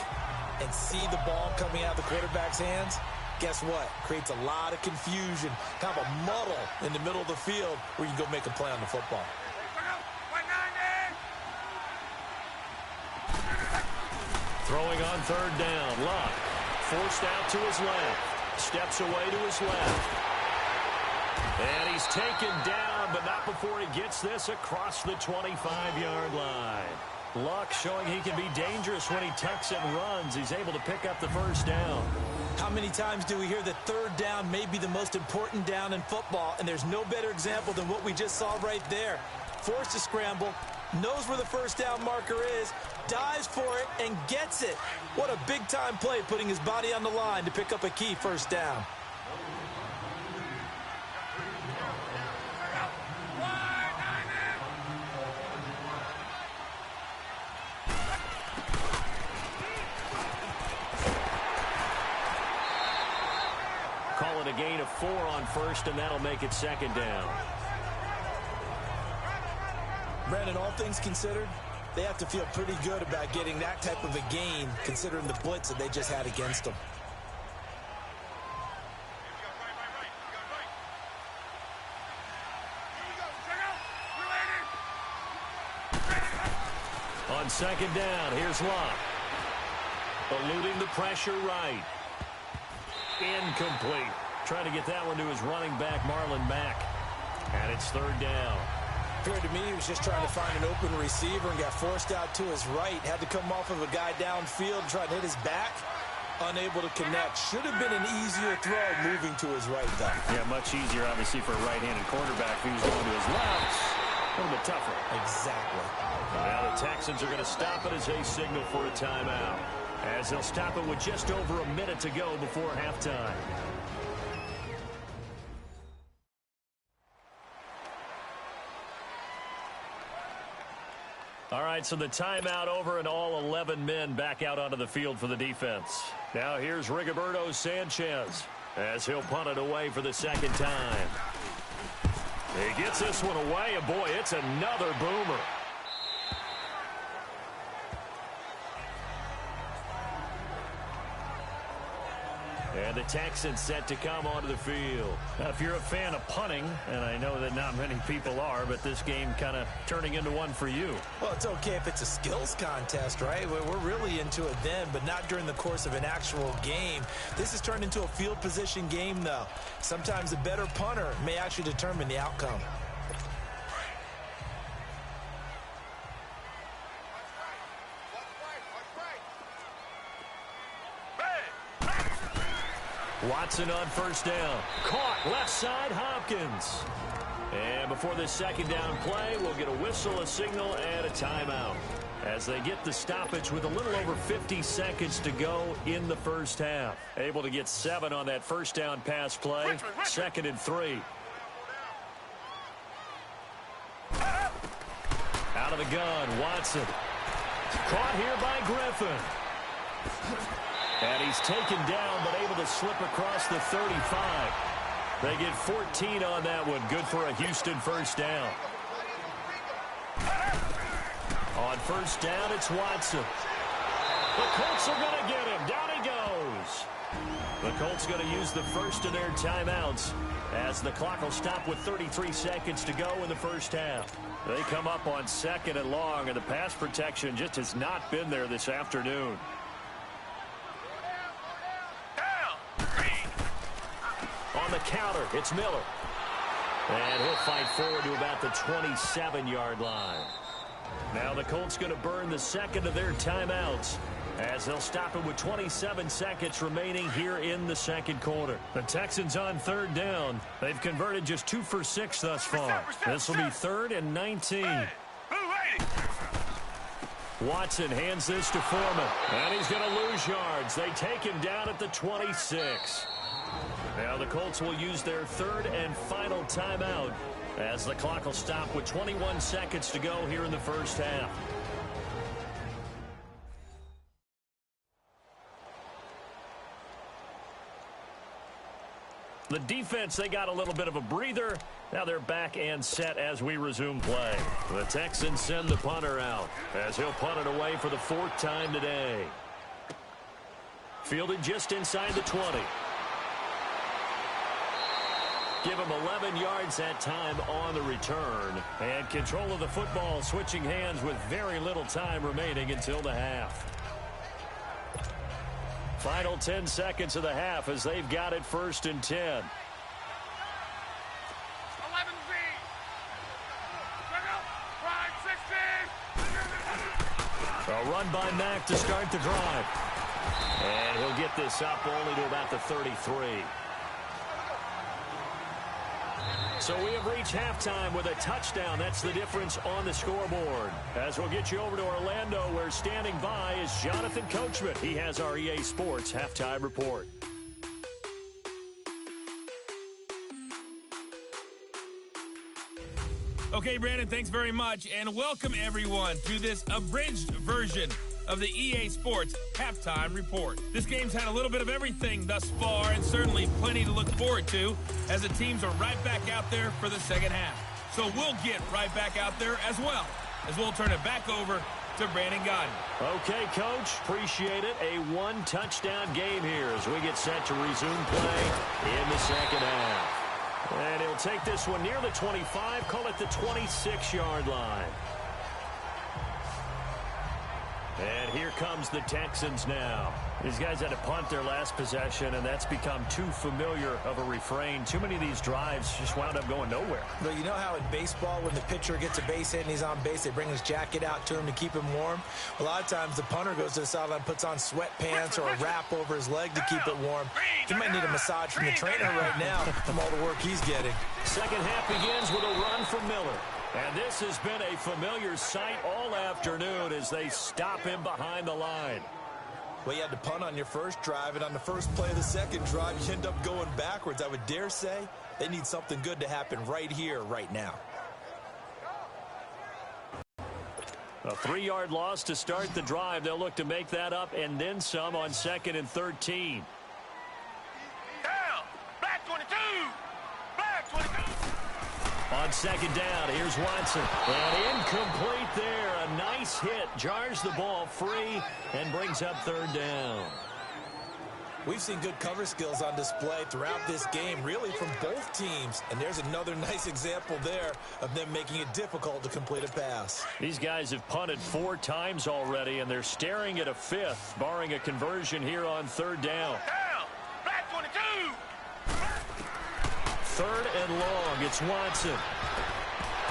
and see the ball coming out of the quarterback's hands, guess what? Creates a lot of confusion, kind of a muddle in the middle of the field where you can go make a play on the football. Throwing on third down. Luck forced out to his left. Steps away to his left. And he's taken down, but not before he gets this across the 25-yard line. Luck showing he can be dangerous when he tucks and runs. He's able to pick up the first down. How many times do we hear that third down may be the most important down in football? And there's no better example than what we just saw right there. Forced to scramble, knows where the first down marker is, dives for it, and gets it. What a big-time play, putting his body on the line to pick up a key first down. Call it a gain of 4 on first, and that'll make it second down. Brandon, all things considered, they have to feel pretty good about getting that type of a gain, considering the blitz that they just had against them. On second down, here's Luck. Eluding the pressure right. Incomplete. Trying to get that one to his running back, Marlon Mack. And it's third down. Appeared to me he was just trying to find an open receiver and got forced out to his right. Had to come off of a guy downfield, try to hit his back. Unable to connect. Should have been an easier throw moving to his right, though. Yeah, much easier, obviously, for a right-handed quarterback who's going to his left. A little bit tougher. Exactly. Now the Texans are going to stop it as they signal for a timeout. As they'll stop it with just over a minute to go before halftime. All right, so the timeout over and all 11 men back out onto the field for the defense. Now here's Rigoberto Sanchez as he'll punt it away for the second time. He gets this one away, and boy, it's another boomer. And the Texans set to come onto the field. Now, if you're a fan of punting, and I know that not many people are, but this game kind of turning into one for you. Well, it's okay if it's a skills contest, right? We're really into it then, but not during the course of an actual game. This has turned into a field position game, though. Sometimes a better punter may actually determine the outcome. Watson on first down. Caught left side, Hopkins. And before this second down play, we'll get a whistle, a signal, and a timeout. As they get the stoppage with a little over 50 seconds to go in the first half. Able to get 7 on that first down pass play. 2nd and 3. Out of the gun, Watson. Caught here by Griffin. And he's taken down, but able to slip across the 35. They get 14 on that one. Good for a Houston first down. On first down, it's Watson. The Colts are going to get him. Down he goes. The Colts going to use the first of their timeouts as the clock will stop with 33 seconds to go in the first half. They come up on 2nd and long, and the pass protection just has not been there this afternoon. On the counter, it's Miller. And he'll fight forward to about the 27-yard line. Now the Colts going to burn the 2nd of their timeouts as they'll stop it with 27 seconds remaining here in the 2nd quarter. The Texans on 3rd down. They've converted just 2 for 6 thus far. This will be 3rd and 19. Watson hands this to Foreman. And he's going to lose yards. They take him down at the 26. Now the Colts will use their 3rd and final timeout as the clock will stop with 21 seconds to go here in the first half. The defense, they got a little bit of a breather. Now they're back and set as we resume play. The Texans send the punter out as he'll punt it away for the 4th time today. Fielded just inside the 20. Give him 11 yards that time on the return. And control of the football switching hands with very little time remaining until the half. Final 10 seconds of the half as they've got it 1st and 10. 11 feet. 5, 16. A run by Mack to start the drive. And he'll get this up only to about the 33. So we have reached halftime with a touchdown. That's the difference on the scoreboard. As we'll get you over to Orlando, where standing by is Jonathan Coachman. He has our EA Sports halftime report. Okay, Brandon, thanks very much. And welcome, everyone, to this abridged version of the EA Sports Halftime Report. This game's had a little bit of everything thus far, and certainly plenty to look forward to as the teams are right back out there for the second half. So we'll get right back out there as well, as we'll turn it back over to Brandon Godden. Okay, Coach, appreciate it. A 1-touchdown game here as we get set to resume play in the second half. And he'll take this one near the 25, call it the 26-yard line. And here comes the Texans now. These guys had to punt their last possession, and that's become too familiar of a refrain. Too many of these drives just wound up going nowhere. But you know how in baseball, when the pitcher gets a base hit and he's on base, they bring his jacket out to him to keep him warm? A lot of times the punter goes to the sideline, puts on sweatpants or a wrap over his leg to keep it warm. He might need a massage from the trainer right now from all the work he's getting. Second half begins with a run from Miller. And this has been a familiar sight all afternoon as they stop him behind the line. Well, you had to punt on your first drive, and on the first play of the second drive, you end up going backwards. I would dare say they need something good to happen right here, right now. A 3-yard loss to start the drive. They'll look to make that up and then some on 2nd and 13. Down. Black 22. Black 22. On second down, here's Watson. And incomplete there. A nice hit. Jars the ball free and brings up 3rd down. We've seen good cover skills on display throughout this game, really from both teams. And there's another nice example there of them making it difficult to complete a pass. These guys have punted 4 times already, and they're staring at a 5th, barring a conversion here on 3rd down. Down. Black 22. 3rd and long. It's Watson.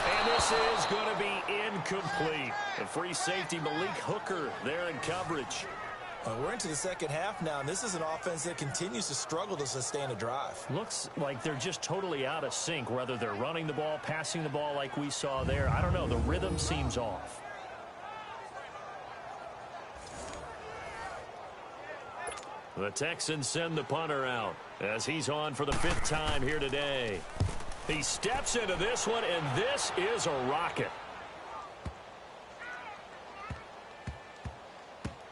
And this is going to be incomplete. The free safety, Malik Hooker, there in coverage. We're into the second half now, and this is an offense that continues to struggle to sustain a drive. Looks like they're just totally out of sync, whether they're running the ball, passing the ball like we saw there. I don't know. The rhythm seems off. The Texans send the punter out as he's on for the 5th time here today. He steps into this one, and this is a rocket.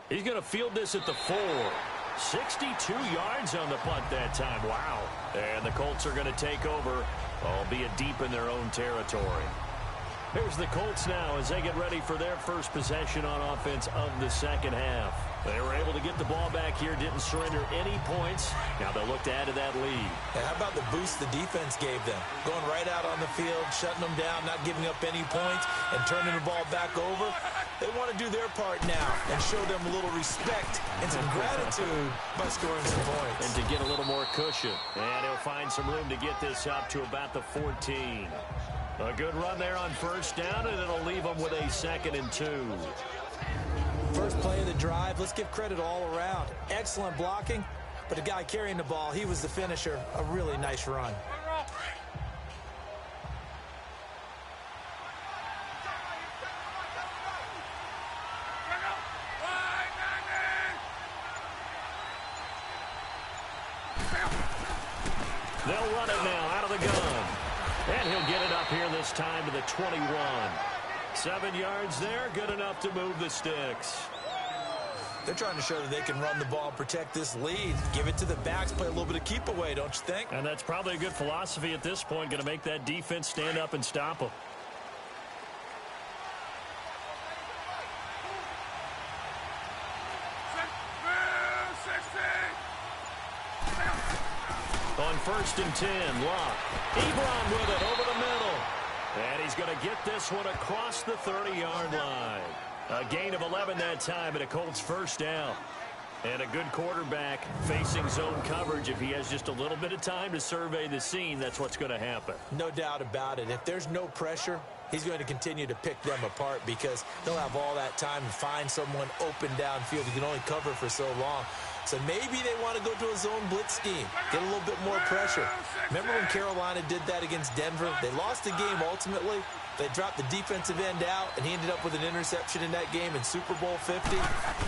He's going to field this at the 4. 62 yards on the punt that time. Wow. And the Colts are going to take over, albeit deep in their own territory. Here's the Colts now as they get ready for their first possession on offense of the second half. They were able to get the ball back here, didn't surrender any points. Now they'll look to add to that lead. And how about the boost the defense gave them? Going right out on the field, shutting them down, not giving up any points, and turning the ball back over. They want to do their part now and show them a little respect and some gratitude by scoring some points. And to get a little more cushion. And he'll find some room to get this up to about the 14. A good run there on 1st down, and it'll leave them with a 2nd and 2. First play of the drive, let's give credit all around. Excellent blocking, but the guy carrying the ball, he was the finisher. A really nice run. They'll run it now out of the gun. And he'll get it up here this time to the 21. 7 yards there, good enough to move the sticks. They're trying to show that they can run the ball and protect this lead. Give it to the backs, play a little bit of keep away, don't you think? And that's probably a good philosophy at this point, going to make that defense stand up and stop them. On 1st and 10, Locke. Ebron with it over the middle. And he's going to get this one across the 30-yard line. A gain of 11 that time, and a Colts 1st down. And a good quarterback facing zone coverage. If he has just a little bit of time to survey the scene, that's what's going to happen. No doubt about it. If there's no pressure, he's going to continue to pick them apart because he'll have all that time to find someone open downfield. He can only cover for so long. So maybe they want to go to a zone blitz scheme, get a little bit more pressure. Remember when Carolina did that against Denver? They lost the game ultimately. They dropped the defensive end out, and he ended up with an interception in that game in Super Bowl 50.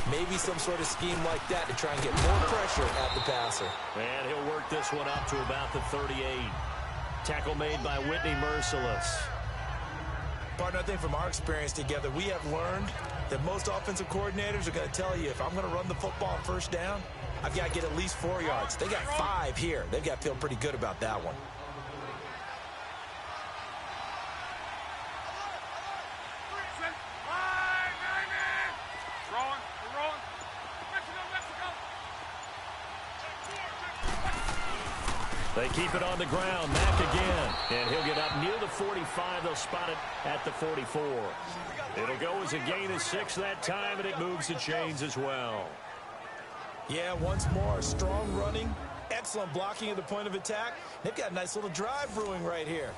Maybe some sort of scheme like that to try and get more pressure at the passer. And he'll work this one up to about the 38. Tackle made by Whitney Merciless. Partner, I think from our experience together, we have learned that most offensive coordinators are going to tell you, if I'm going to run the football on 1st down, I've got to get at least 4 yards. They got 5 here. They've got to feel pretty good about that one. They keep it on the ground. Mack again. And he'll get up near the 45. They'll spot it at the 44. It'll go as a gain of 6 that time, and it moves the chains as well. Yeah, once more, strong running, excellent blocking at the point of attack. They've got a nice little drive brewing right here.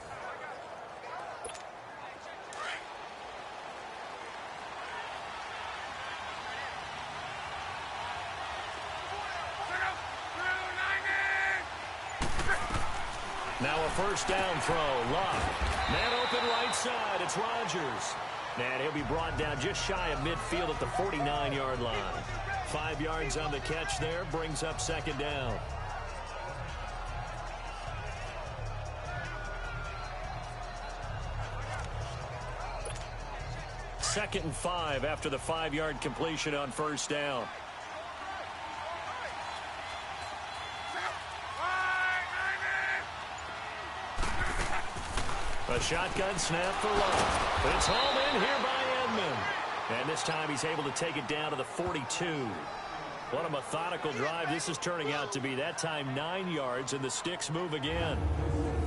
Now a 1st down throw. Locke. Man open right side. It's Rodgers. And he'll be brought down just shy of midfield at the 49-yard line. 5 yards on the catch there. Brings up 2nd down. Second and 5 after the 5-yard completion on 1st down. A shotgun snap for Love. It's home in here by Edmond. And this time he's able to take it down to the 42. What a methodical drive this is turning out to be. That time 9 yards, and the sticks move again.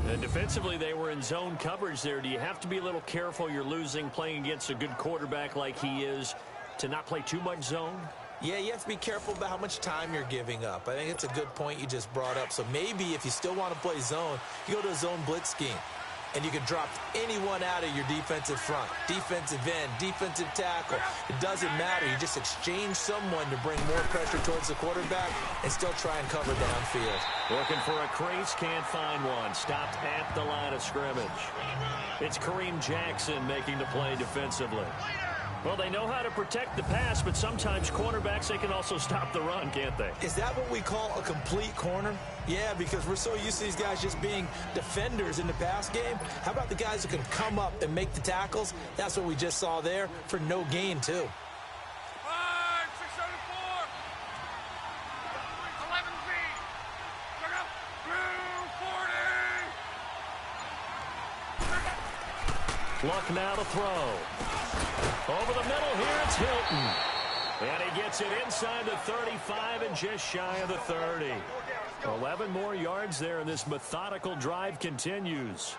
And defensively, they were in zone coverage there. Do you have to be a little careful? You're losing, playing against a good quarterback like he is, to not play too much zone? Yeah, you have to be careful about how much time you're giving up. I think it's a good point you just brought up. So maybe if you still want to play zone, you go to a zone blitz scheme. And you can drop anyone out of your defensive front. Defensive end, defensive tackle. It doesn't matter. You just exchange someone to bring more pressure towards the quarterback and still try and cover downfield. Looking for a crease, can't find one. Stopped at the line of scrimmage. It's Kareem Jackson making the play defensively. Well, they know how to protect the pass, but sometimes quarterbacks, they can also stop the run, can't they? Is that what we call a complete corner? Yeah, because we're so used to these guys just being defenders in the pass game. How about the guys who can come up and make the tackles? That's what we just saw there for no gain, too. 5, 674. 11 feet. Look up. 240. Luck now to throw. Over the middle here, it's Hilton. And he gets it inside the 35 and just shy of the 30. 11 more yards there, and this methodical drive continues.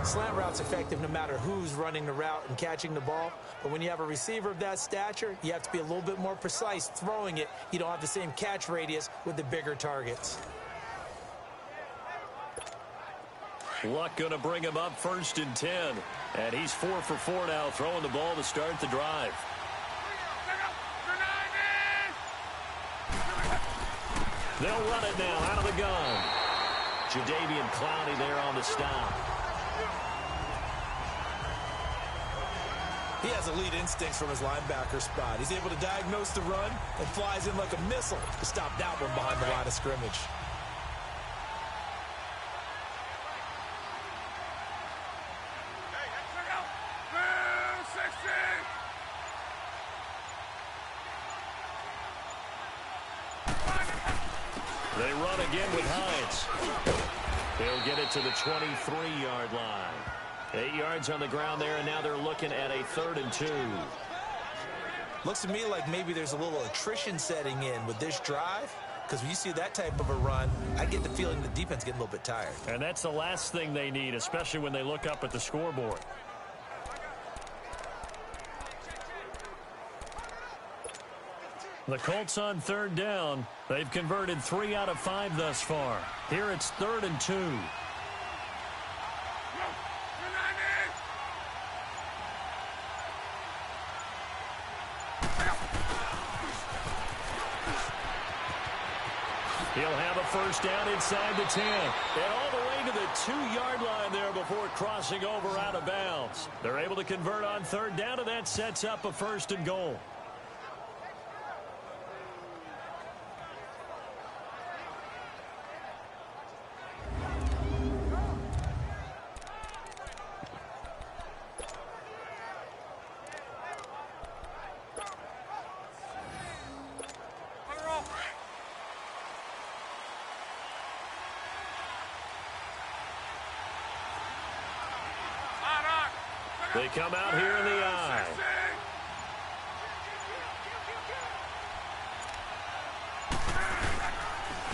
Slant route's effective no matter who's running the route and catching the ball. But when you have a receiver of that stature, you have to be a little bit more precise throwing it. You don't have the same catch radius with the bigger targets. Luck going to bring him up 1st and 10. And he's 4 for 4 now, throwing the ball to start the drive. They'll run it now out of the gun. Jadeveon Clowney there on the stop. He has elite instincts from his linebacker spot. He's able to diagnose the run and flies in like a missile to stop that one behind the line of scrimmage. They run again with Hines. He'll get it to the 23-yard line. 8 yards on the ground there, and now they're looking at a 3rd and 2. Looks to me like maybe there's a little attrition setting in with this drive, because when you see that type of a run, I get the feeling the defense getting a little bit tired. And that's the last thing they need, especially when they look up at the scoreboard. The Colts on 3rd down. They've converted 3 out of 5 thus far. Here it's 3rd and 2. He'll have a 1st down inside the 10. And all the way to the 2-yard line there before crossing over out of bounds. They're able to convert on 3rd down, and that sets up a 1st and goal. They come out here in the eye.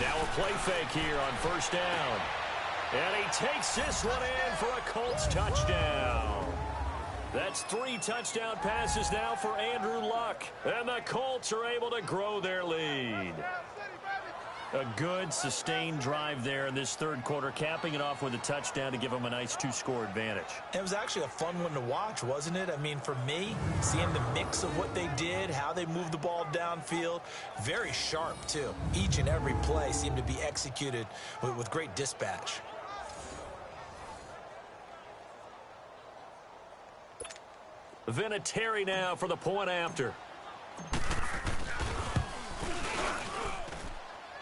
Now a play fake here on 1st down. And he takes this one in for a Colts touchdown. That's 3 touchdown passes now for Andrew Luck. And the Colts are able to grow their lead. A good, sustained drive there in this 3rd quarter, capping it off with a touchdown to give them a nice 2-score advantage. It was actually a fun one to watch, wasn't it? I mean, for me, seeing the mix of what they did, how they moved the ball downfield, very sharp, too. Each and every play seemed to be executed with great dispatch. Vinatieri now for the point after.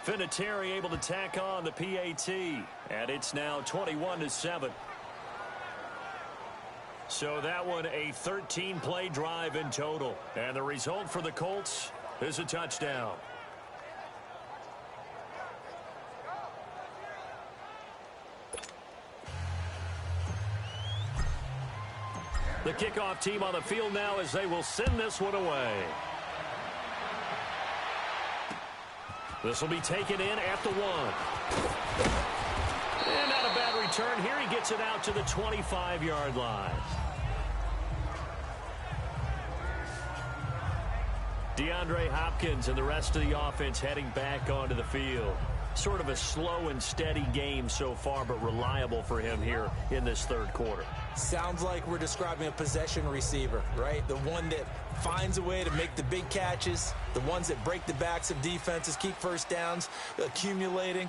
Vinatieri able to tack on the PAT, and it's now 21-7. So that one a 13-play drive in total, and the result for the Colts is a touchdown. The kickoff team on the field now as they will send this one away. This will be taken in at the 1. And not a bad return here. He gets it out to the 25-yard line. DeAndre Hopkins and the rest of the offense heading back onto the field. Sort of a slow and steady game so far, but reliable for him here in this third quarter. Sounds like we're describing a possession receiver, right? The one that finds a way to make the big catches, the ones that break the backs of defenses, keep first downs, accumulating.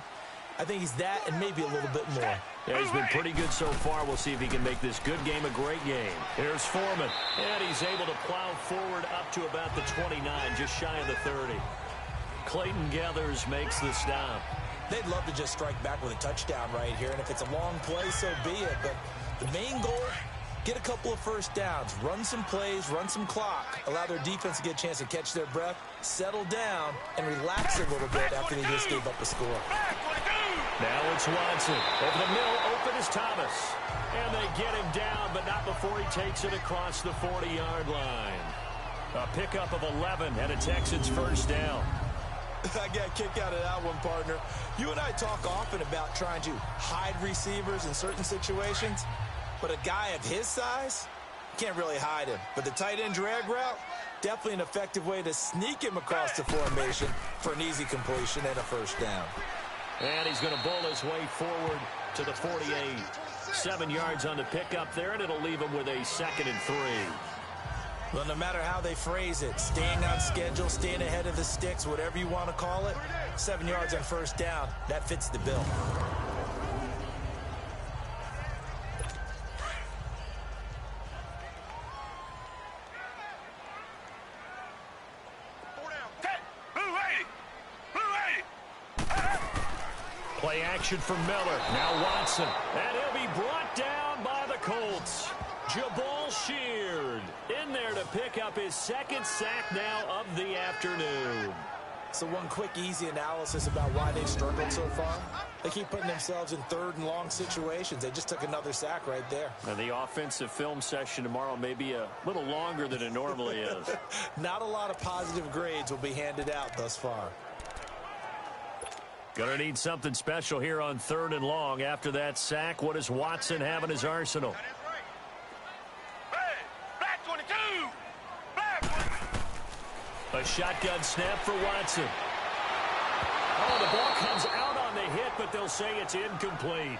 I think he's that and maybe a little bit more. Yeah, he's been pretty good so far. We'll see if he can make this good game a great game. Here's Foreman, and he's able to plow forward up to about the 29, just shy of the 30. Clayton Gathers makes the stop. They'd love to just strike back with a touchdown right here, and if it's a long play, so be it. But the main goal, get a couple of first downs, run some plays, run some clock, allow their defense to get a chance to catch their breath, settle down, and relax a little bit after they just gave up a score. Now it's Watson. Over the middle, open is Thomas. And they get him down, but not before he takes it across the 40-yard line. A pickup of 11 and a Texans first down. I got a kick out of that one, partner. You and I talk often about trying to hide receivers in certain situations, but a guy of his size, can't really hide him. But the tight end drag route, definitely an effective way to sneak him across the formation for an easy completion and a first down. And he's going to bowl his way forward to the 48. 7 yards on the pickup there, and it'll leave him with a 2nd and 3. Well, no matter how they phrase it, staying on schedule, staying ahead of the sticks, whatever you want to call it, 7 yards on first down, that fits the bill. Play action from Miller. Now Watson. And he'll be brought down by the Colts. Jabal Sheard in there to pick up his 2nd sack now of the afternoon. So one quick, easy analysis about why they've struggled so far. They keep putting themselves in 3rd and long situations. They just took another sack right there. And the offensive film session tomorrow may be a little longer than it normally is. Not a lot of positive grades will be handed out thus far. Gonna need something special here on 3rd and long. After that sack, what does Watson have in his arsenal? A shotgun snap for Watson. Oh, the ball comes out on the hit, but they'll say it's incomplete.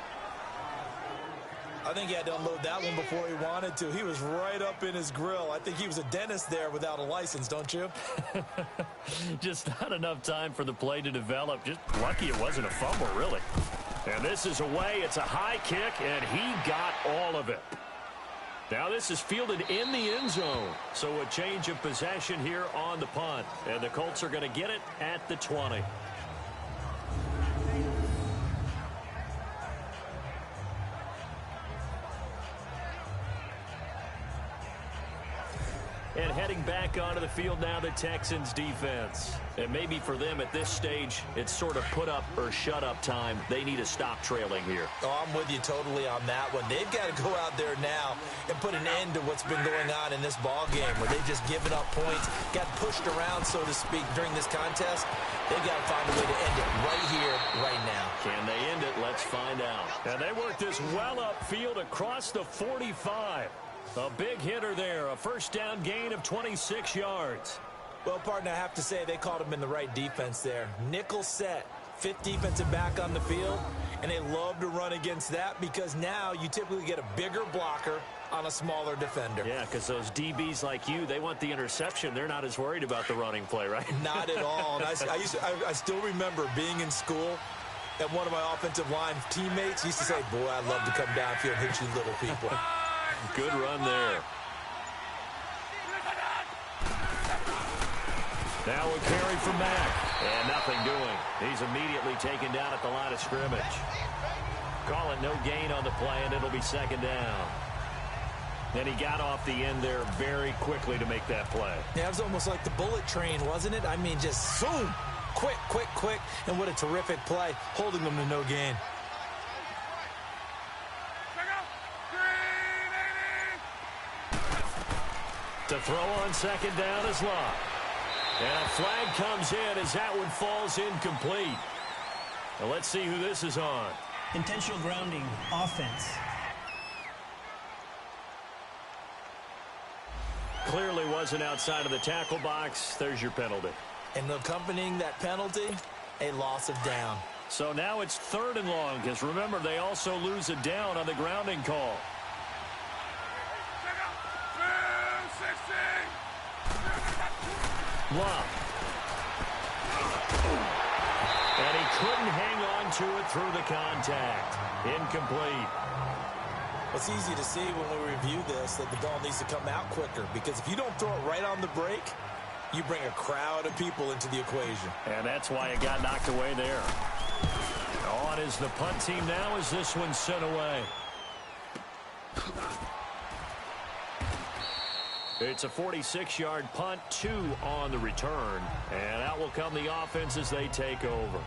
I think he had to unload that one before he wanted to. He was right up in his grill. I think he was a dentist there without a license, don't you? Just not enough time for the play to develop. Just lucky it wasn't a fumble, really. And this is away. It's a high kick, and he got all of it. Now this is fielded in the end zone. So a change of possession here on the punt. And the Colts are going to get it at the 20. And heading back onto the field now, the Texans defense. And maybe for them at this stage, it's sort of put up or shut up time. They need to stop trailing here. Oh, I'm with you totally on that one. They've got to go out there now and put an end to what's been going on in this ball game where they've just given up points, got pushed around, so to speak, during this contest. They've got to find a way to end it right here, right now. Can they end it? Let's find out. And they work this well upfield across the 45. A big hitter there, a first down gain of 26 yards. Well, partner, I have to say they called him in the right defense there. Nickel set, 5th defensive back on the field, and they love to run against that because now you typically get a bigger blocker on a smaller defender. Yeah, because those DBs like you, they want the interception. They're not as worried about the running play, right? Not at all. And I still remember being in school, and one of my offensive line teammates used to say, boy, I'd love to come downfield and hit you little people. Good run there. Now a carry from Mack. And nothing doing. He's immediately taken down at the line of scrimmage. Call it no gain on the play, and it'll be 2nd down. And he got off the end there very quickly to make that play. Yeah, it was almost like the bullet train, wasn't it? I mean, just zoom. Quick, quick, quick. And what a terrific play, holding them to no gain. To throw on 2nd down is Locke. And a flag comes in as that one falls incomplete. Now let's see who this is on. Intentional grounding, offense. Clearly wasn't outside of the tackle box. There's your penalty. And accompanying that penalty, a loss of down. So now it's 3rd and long, because remember, they also lose a down on the grounding call. Love. And he couldn't hang on to it through the contact. Incomplete. It's easy to see when we review this that the ball needs to come out quicker, because if you don't throw it right on the break, you bring a crowd of people into the equation. And that's why it got knocked away there. On is the punt team now as this one's sent away. It's a 46-yard punt, 2 on the return. And out will come the offense as they take over.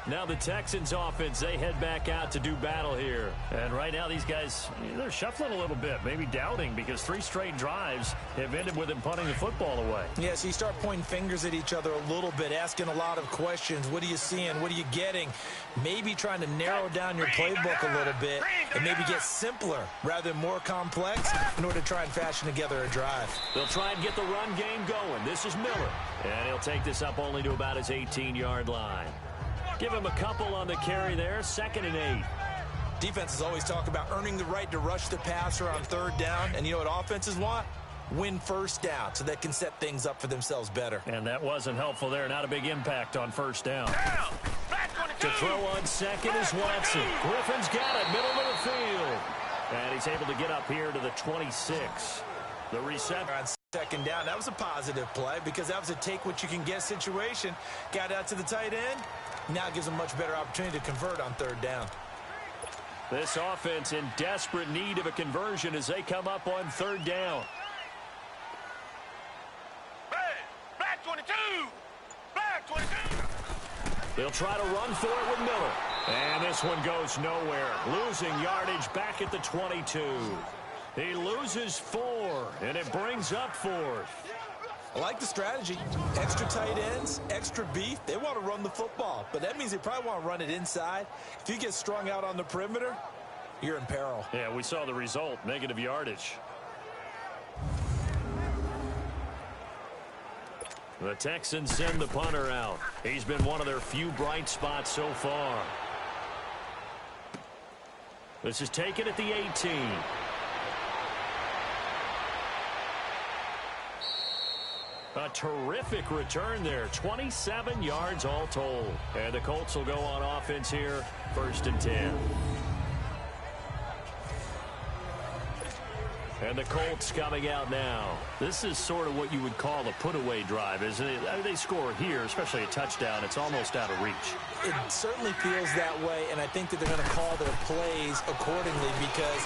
Now the Texans offense, they head back out to do battle here. And right now these guys, they're shuffling a little bit, maybe doubting, because 3 straight drives have ended with them punting the football away. Yeah, so you start pointing fingers at each other a little bit, asking a lot of questions. What are you seeing? What are you getting? Maybe trying to narrow down your playbook a little bit and maybe get simpler rather than more complex in order to try and fashion together a drive. They'll try and get the run game going. This is Miller. And he'll take this up only to about his 18-yard line. Give him a couple on the carry there, 2nd and 8. Defenses always talk about earning the right to rush the passer on 3rd down. And you know what offenses want? Win 1st down so they can set things up for themselves better. And that wasn't helpful there. Not a big impact on 1st down. To throw on 2nd is Watson. Griffin's got it, middle of the field. And he's able to get up here to the 26. The reception on 2nd down, that was a positive play because that was a take-what-you-can-get situation. Got out to the tight end. Now it gives them much better opportunity to convert on 3rd down. This offense in desperate need of a conversion as they come up on 3rd down. Black 22! Black 22! They'll try to run for it with Miller. And this one goes nowhere. Losing yardage back at the 22. He loses 4, and it brings up 4th. I like the strategy. Extra tight ends, extra beef. They want to run the football, but that means they probably want to run it inside. If you get strung out on the perimeter, you're in peril. Yeah, we saw the result, negative yardage. The Texans send the punter out. He's been one of their few bright spots so far. This is taken at the 18. A terrific return there. 27 yards all told. And the Colts will go on offense here. 1st and 10. And the Colts coming out now. This is sort of what you would call a put-away drive, isn't it? I mean, they score here, especially a touchdown. It's almost out of reach. It certainly feels that way, and I think that they're going to call their plays accordingly because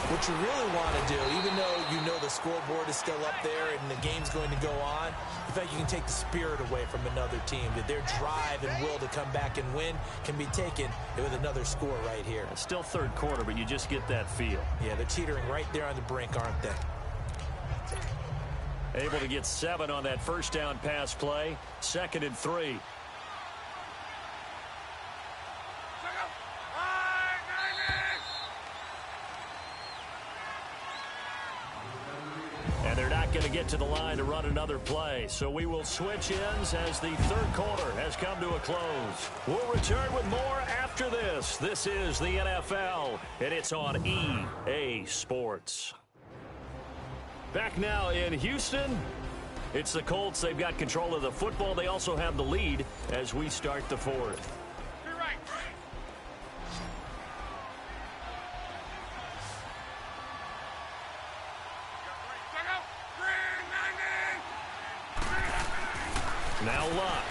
what you really want to do, even though you know the scoreboard is still up there and the game's going to go on, in fact, you can take the spirit away from another team. That their drive and will to come back and win can be taken with another score right here. It's still 3rd quarter, but you just get that feel. Yeah, they're teetering right there on the brink, aren't they? Able to get 7 on that 1st down pass play. 2nd and 3. And they're not going to get to the line to run another play. So we will switch ends as the 3rd quarter has come to a close. We'll return with more after this. This is the NFL, and it's on EA Sports. Back now in Houston, it's the Colts. They've got control of the football. They also have the lead as we start the 4th. Now Luck.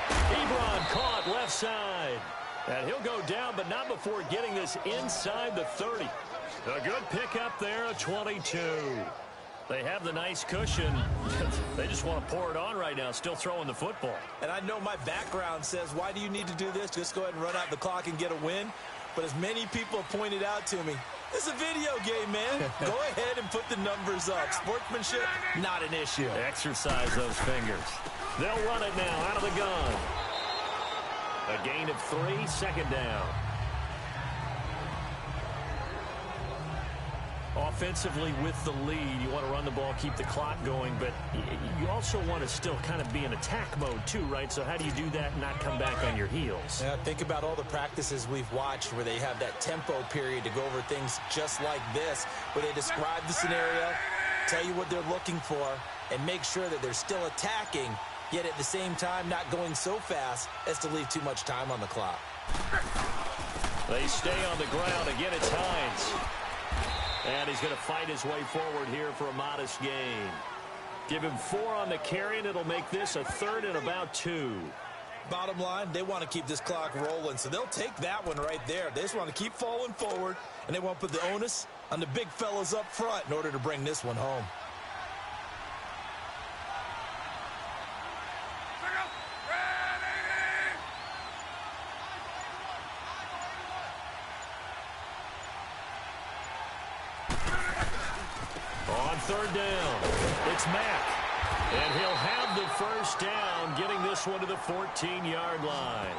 Ebron caught left side. And he'll go down, but not before getting this inside the 30. A good pickup there, a 22. They have the nice cushion. They just want to pour it on right now, still throwing the football. And I know my background says, why do you need to do this? Just go ahead and run out the clock and get a win. But as many people have pointed out to me, This is a video game, man. Go ahead and put the numbers up. Sportsmanship, not an issue. Exercise those fingers. They'll run it now out of the gun. A gain of 3, 2nd down. Offensively with the lead, you want to run the ball, keep the clock going, but you also want to still kind of be in attack mode too, right? So how do you do that and not come back on your heels? Yeah, think about all the practices we've watched where they have that tempo period to go over things just like this, where they describe the scenario, tell you what they're looking for, and make sure that they're still attacking, yet at the same time not going so fast as to leave too much time on the clock. They stay on the ground. Again, it's Hines. And he's going to fight his way forward here for a modest gain. Give him 4 on the carry, and it'll make this a 3rd and about 2. Bottom line, they want to keep this clock rolling, so they'll take that one right there. They just want to keep falling forward, and they want to put the onus on the big fellas up front in order to bring this one home. On 3rd down, it's Mack. And he'll have the 1st down, getting this one to the 14-yard line.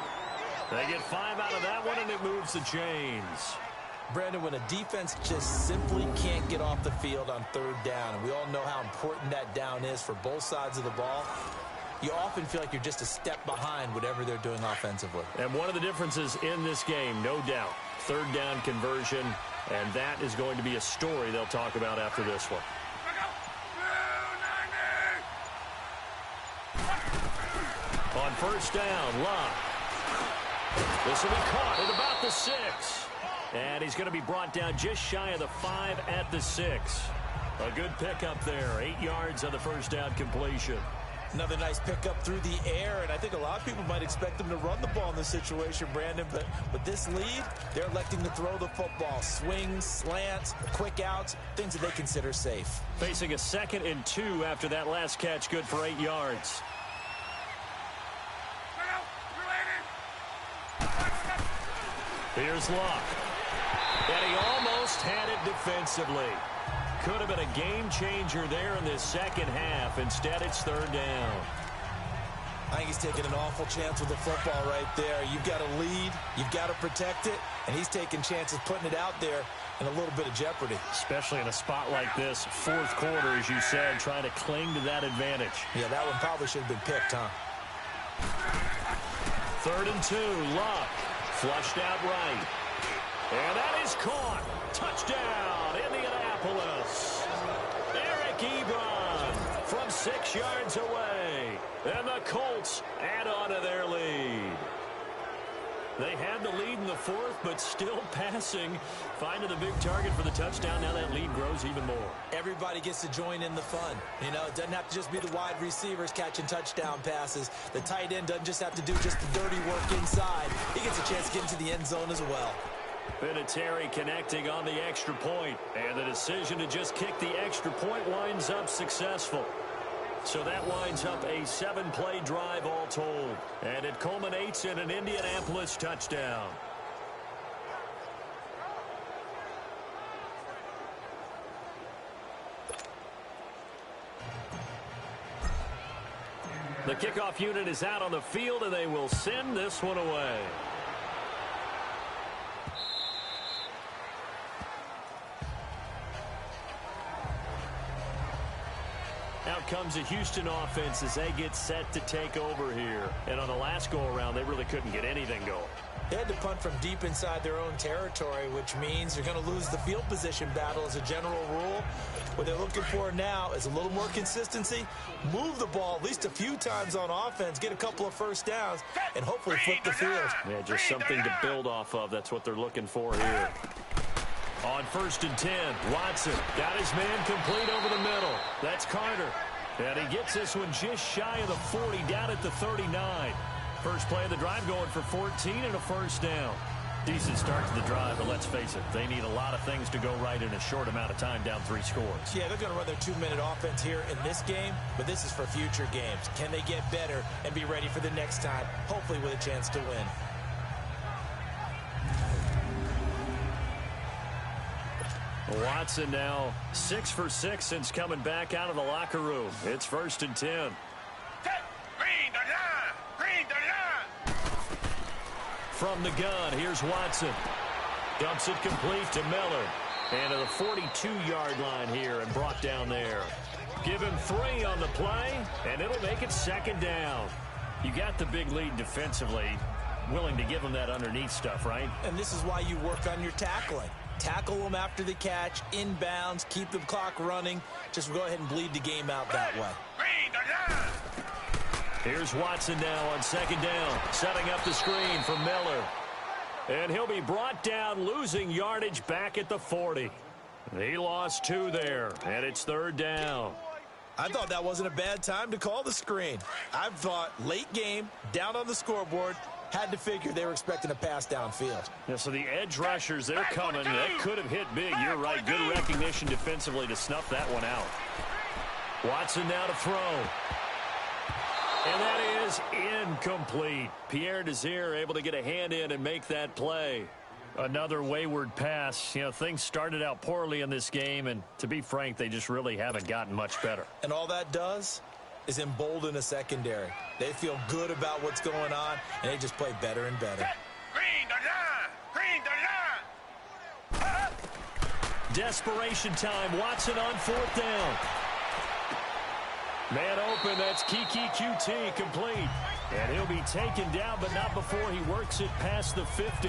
They get 5 out of that one, and it moves the chains. Brandon, when a defense just simply can't get off the field on 3rd down, and we all know how important that down is for both sides of the ball, you often feel like you're just a step behind whatever they're doing offensively. And one of the differences in this game, no doubt, 3rd down conversion, and that is going to be a story they'll talk about after this one. On 1st down, Locke. This will be caught at about the 6. And he's going to be brought down just shy of the 5 at the 6. A good pickup there. 8 yards on the 1st down completion. Another nice pickup through the air, and I think a lot of people might expect them to run the ball in this situation, Brandon, but with this lead, they're electing to throw the football. Swings, slants, quick outs, things that they consider safe. Facing a 2nd and 2 after that last catch, good for 8 yards. Here's Locke. And he almost had it defensively. Could have been a game changer there in this 2nd half. Instead, it's 3rd down. I think he's taking an awful chance with the football right there. You've got to lead, you've got to protect it, and he's taking chances putting it out there in a little bit of jeopardy. Especially in a spot like this, 4th quarter, as you said, trying to cling to that advantage. Yeah, that one probably should have been picked, huh? 3rd and 2, Locke. Flushed out right. And that is caught. Touchdown, Indianapolis. Eric Ebron from 6 yards away. And the Colts add on to their lead. They had the lead in the 4th, but still passing. Finding the big target for the touchdown. Now that lead grows even more. Everybody gets to join in the fun. You know, it doesn't have to just be the wide receivers catching touchdown passes. The tight end doesn't just have to do just the dirty work inside. He gets a chance to get into the end zone as well. Vinatieri connecting on the extra point. And the decision to just kick the extra point winds up successful. So that winds up a 7-play drive all told. And it culminates in an Indianapolis touchdown. The kickoff unit is out on the field, and they will send this one away. Out comes the Houston offense as they get set to take over here. And on the last go-around, they really couldn't get anything going. They had to punt from deep inside their own territory, which means they're going to lose the field position battle as a general rule. What they're looking for now is a little more consistency, move the ball at least a few times on offense, get a couple of 1st downs, and hopefully flip the field. Yeah, just something to build off of. That's what they're looking for here. On 1st and 10, Watson got his man complete over the middle. That's Carter. And he gets this one just shy of the 40, down at the 39. First play of the drive going for 14 and a 1st down. Decent start to the drive, but let's face it, they need a lot of things to go right in a short amount of time, down 3 scores. Yeah, they're going to run their 2-minute offense here in this game, but this is for future games. Can they get better and be ready for the next time, hopefully with a chance to win? Watson now 6 for 6 since coming back out of the locker room. It's 1st and 10. Green the line! Green the line! From the gun, here's Watson. Dumps it complete to Miller. And to the 42-yard line here and brought down there. Give him 3 on the play, and it'll make it 2nd down. You got the big lead defensively. Willing to give him that underneath stuff, right? And this is why you work on your tackling. Tackle them after the catch, inbounds, keep the clock running. Just go ahead and bleed the game out that way. Green the line! Here's Watson now on 2nd down, setting up the screen for Miller. And he'll be brought down, losing yardage back at the 40. He lost 2 there, and it's 3rd down. I thought that wasn't a bad time to call the screen. I thought late game, down on the scoreboard, had to figure they were expecting a pass downfield. Yeah, so the edge rushers, they're coming. That could have hit big. You're right. Good recognition defensively to snuff that one out. Watson now to throw. And that is incomplete. Pierre Desir able to get a hand in and make that play. Another wayward pass. You know, things started out poorly in this game, and to be frank, they just really haven't gotten much better. And all that does is embolden a secondary. They feel good about what's going on, and they just play better and better. Green the line! Green the line! Desperation time. Watson on 4th down. Man open, that's Kiki QT complete. And he'll be taken down, but not before he works it past the 50.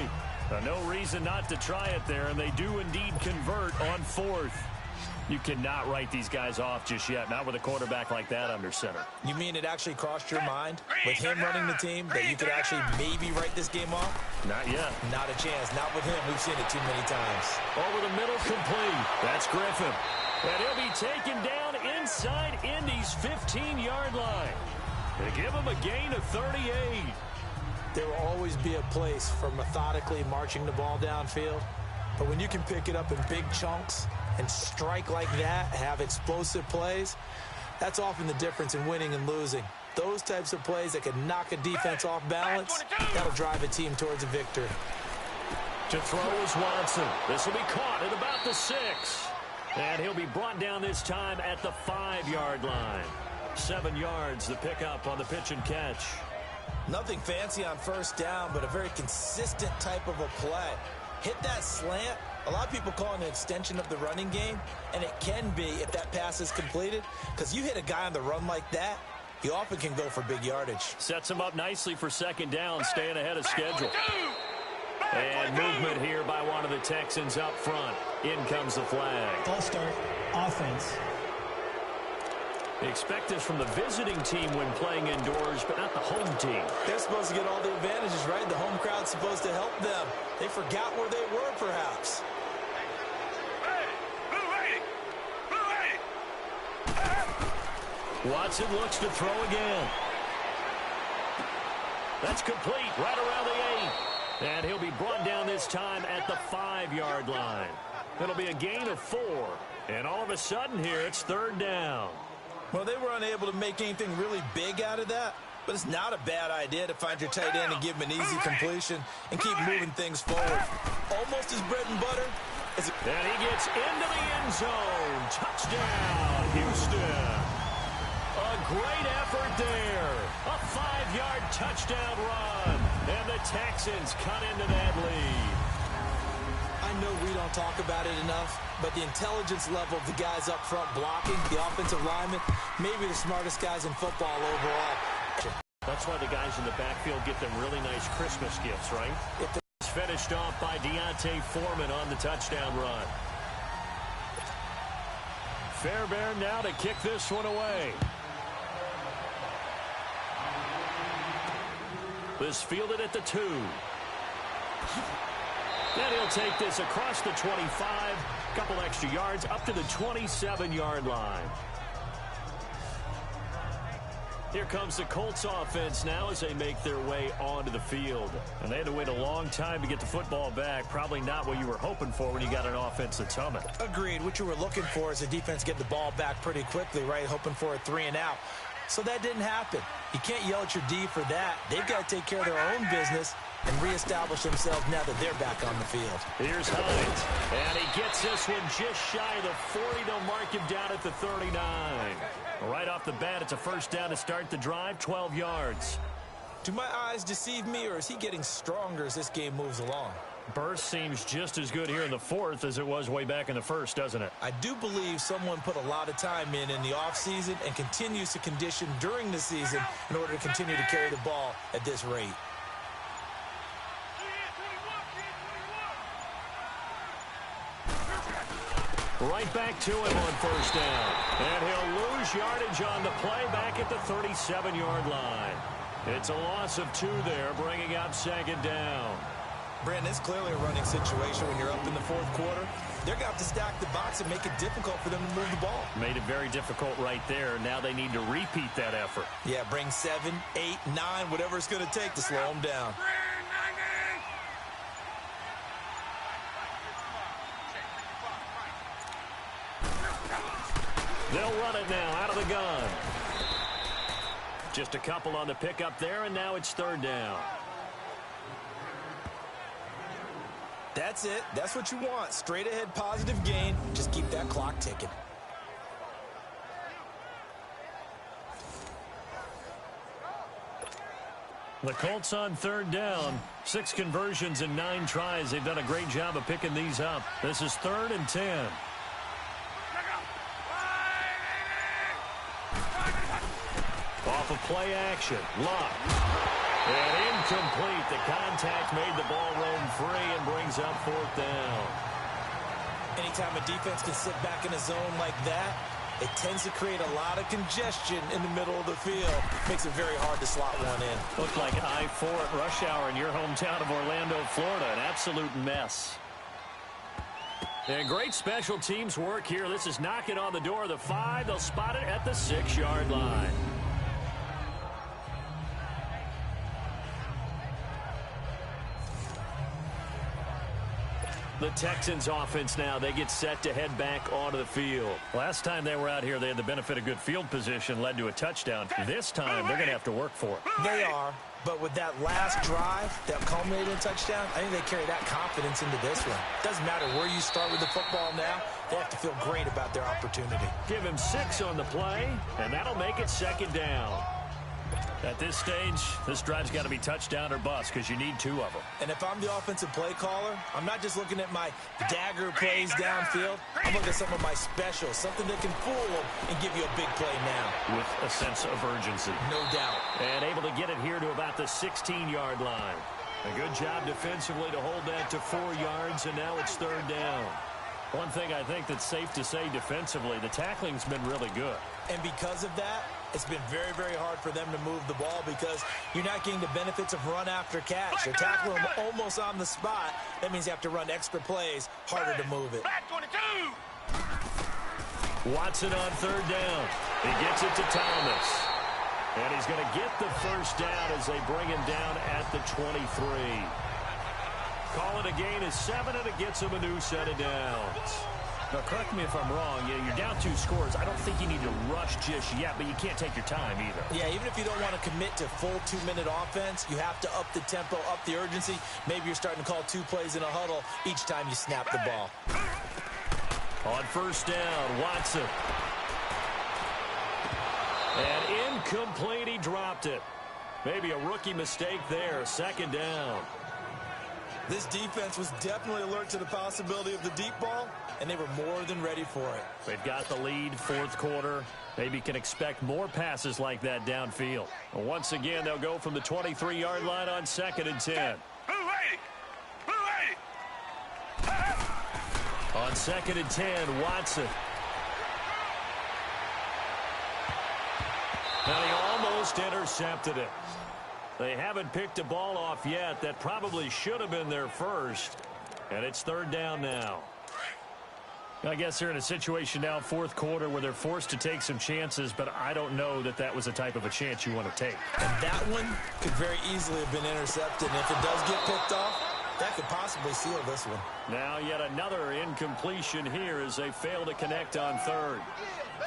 No reason not to try it there, and they do indeed convert on 4th. You cannot write these guys off just yet, not with a quarterback like that under center. You mean it actually crossed your mind with him running the team that you could actually maybe write this game off? Not yet. Not a chance. Not with him. We've seen it too many times. Over the middle, complete. That's Griffin. And he'll be taken down inside Indy's 15-yard line. They give him a gain of 38. There will always be a place for methodically marching the ball downfield. But when you can pick it up in big chunks and strike like that, have explosive plays, that's often the difference in winning and losing. Those types of plays that can knock a defense off balance, that'll drive a team towards a victory. To throw is Watson. This will be caught at about the 6. And he'll be brought down this time at the 5-yard line. 7 yards, the pickup on the pitch and catch. Nothing fancy on 1st down, but a very consistent type of a play. Hit that slant. A lot of people call it an extension of the running game, and it can be if that pass is completed, because you hit a guy on the run like that, he often can go for big yardage. Sets him up nicely for 2nd down, staying ahead of schedule. And movement here by one of the Texans up front. In comes the flag. False start, offense. They expect this from the visiting team when playing indoors, but not the home team. They're supposed to get all the advantages, right? The home crowd's supposed to help them. They forgot where they were, perhaps. Hey! Blue 8! Watson looks to throw again. That's complete right around the 8. And he'll be brought down this time at the 5-yard line. It'll be a gain of 4. And all of a sudden here, it's 3rd down. Well, they were unable to make anything really big out of that, but it's not a bad idea to find your tight end and give him an easy completion and keep moving things forward. Almost his bread and butter. And he gets into the end zone. Touchdown, Houston. A great effort there. A 5-yard touchdown run. And the Texans cut into that lead. I know we don't talk about it enough, but the intelligence level of the guys up front blocking, the offensive linemen, maybe the smartest guys in football overall. That's why the guys in the backfield get them really nice Christmas gifts, right? It's finished off by Deontay Foreman on the touchdown run. Fairbairn now to kick this one away. This fielded at the 2. And he'll take this across the 25, couple extra yards up to the 27-yard line. Here comes the Colts offense now as they make their way onto the field. And they had to wait a long time to get the football back. Probably not what you were hoping for when you got an offense that's humming. Agreed. What you were looking for is the defense get the ball back pretty quickly, right? Hoping for a 3-and-out. So that didn't happen. You can't yell at your D for that. They've got to take care of their own business and reestablish themselves now that they're back on the field. Here's Hines, and he gets this one just shy of the 40. They'll mark him down at the 39. Right off the bat, it's a first down to start the drive, 12 yards. Do my eyes deceive me, or is he getting stronger as this game moves along? Burst seems just as good here in the fourth as it was way back in the first, doesn't it? I do believe someone put a lot of time in the offseason and continues to condition during the season in order to continue to carry the ball at this rate. Right back to him on first down. And he'll lose yardage on the play back at the 37-yard line. It's a loss of 2 there, bringing up second down. Brandon, it's clearly a running situation when you're up in the fourth quarter. They're going to have to stack the box and make it difficult for them to move the ball. Made it very difficult right there. Now they need to repeat that effort. Yeah, bring 7, 8, 9, whatever it's going to take to slow them down. They'll run it now out of the gun. Just a couple on the pickup there, and now it's third down. That's it. That's what you want. Straight ahead positive gain. Just keep that clock ticking. The Colts on third down. 6 conversions and 9 tries. They've done a great job of picking these up. This is 3rd and 10. Off of play action. Lock. And incomplete. The contact made the ball roam free and brings up 4th down. Anytime a defense can sit back in a zone like that, it tends to create a lot of congestion in the middle of the field. Makes it very hard to slot one in. Looked like I-4 at rush hour in your hometown of Orlando, Florida. An absolute mess. And great special teams work here. This is knocking on the door of the 5. They'll spot it at the 6-yard line. The Texans offense now, they get set to head back onto the field. Last time they were out here, they had the benefit of good field position, led to a touchdown. This time, they're going to have to work for it. They are, but with that last drive that culminated in a touchdown, I think they carry that confidence into this one. Doesn't matter where you start with the football now, they have to feel great about their opportunity. Give him 6 on the play, and that'll make it second down. At this stage, this drive's got to be touchdown or bust because you need 2 of them. And if I'm the offensive play caller, I'm not just looking at my dagger plays downfield. I'm looking at some of my specials, something that can fool them and give you a big play now. With a sense of urgency. No doubt. And able to get it here to about the 16-yard line. A good job defensively to hold that to 4 yards, and now it's third down. One thing I think that's safe to say defensively, the tackling's been really good. And because of that, it's been very, very hard for them to move the ball because you're not getting the benefits of run after catch. You're tackling them almost on the spot. That means you have to run extra plays, harder to move it. Watson on third down. He gets it to Thomas. And he's going to get the first down as they bring him down at the 23. Call it a gain of 7, and it gets him a new set of downs. Now, correct me if I'm wrong. You're down 2 scores. I don't think you need to rush just yet, but you can't take your time either. Yeah, even if you don't want to commit to full 2-minute offense, you have to up the tempo, up the urgency. Maybe you're starting to call 2 plays in a huddle each time you snap the ball. On first down, Watson. And incomplete, he dropped it. Maybe a rookie mistake there, second down. This defense was definitely alert to the possibility of the deep ball, and they were more than ready for it. They've got the lead, fourth quarter. Maybe can expect more passes like that downfield. And once again, they'll go from the 23-yard line on 2nd and 10. On 2nd and 10, Watson. Now he almost intercepted it. They haven't picked a ball off yet. That probably should have been their first. And it's third down now. I guess they're in a situation now, fourth quarter, where they're forced to take some chances, but I don't know that that was the type of a chance you want to take. And that one could very easily have been intercepted. And if it does get picked off, that could possibly seal this one. Now yet another incompletion here as they fail to connect on third.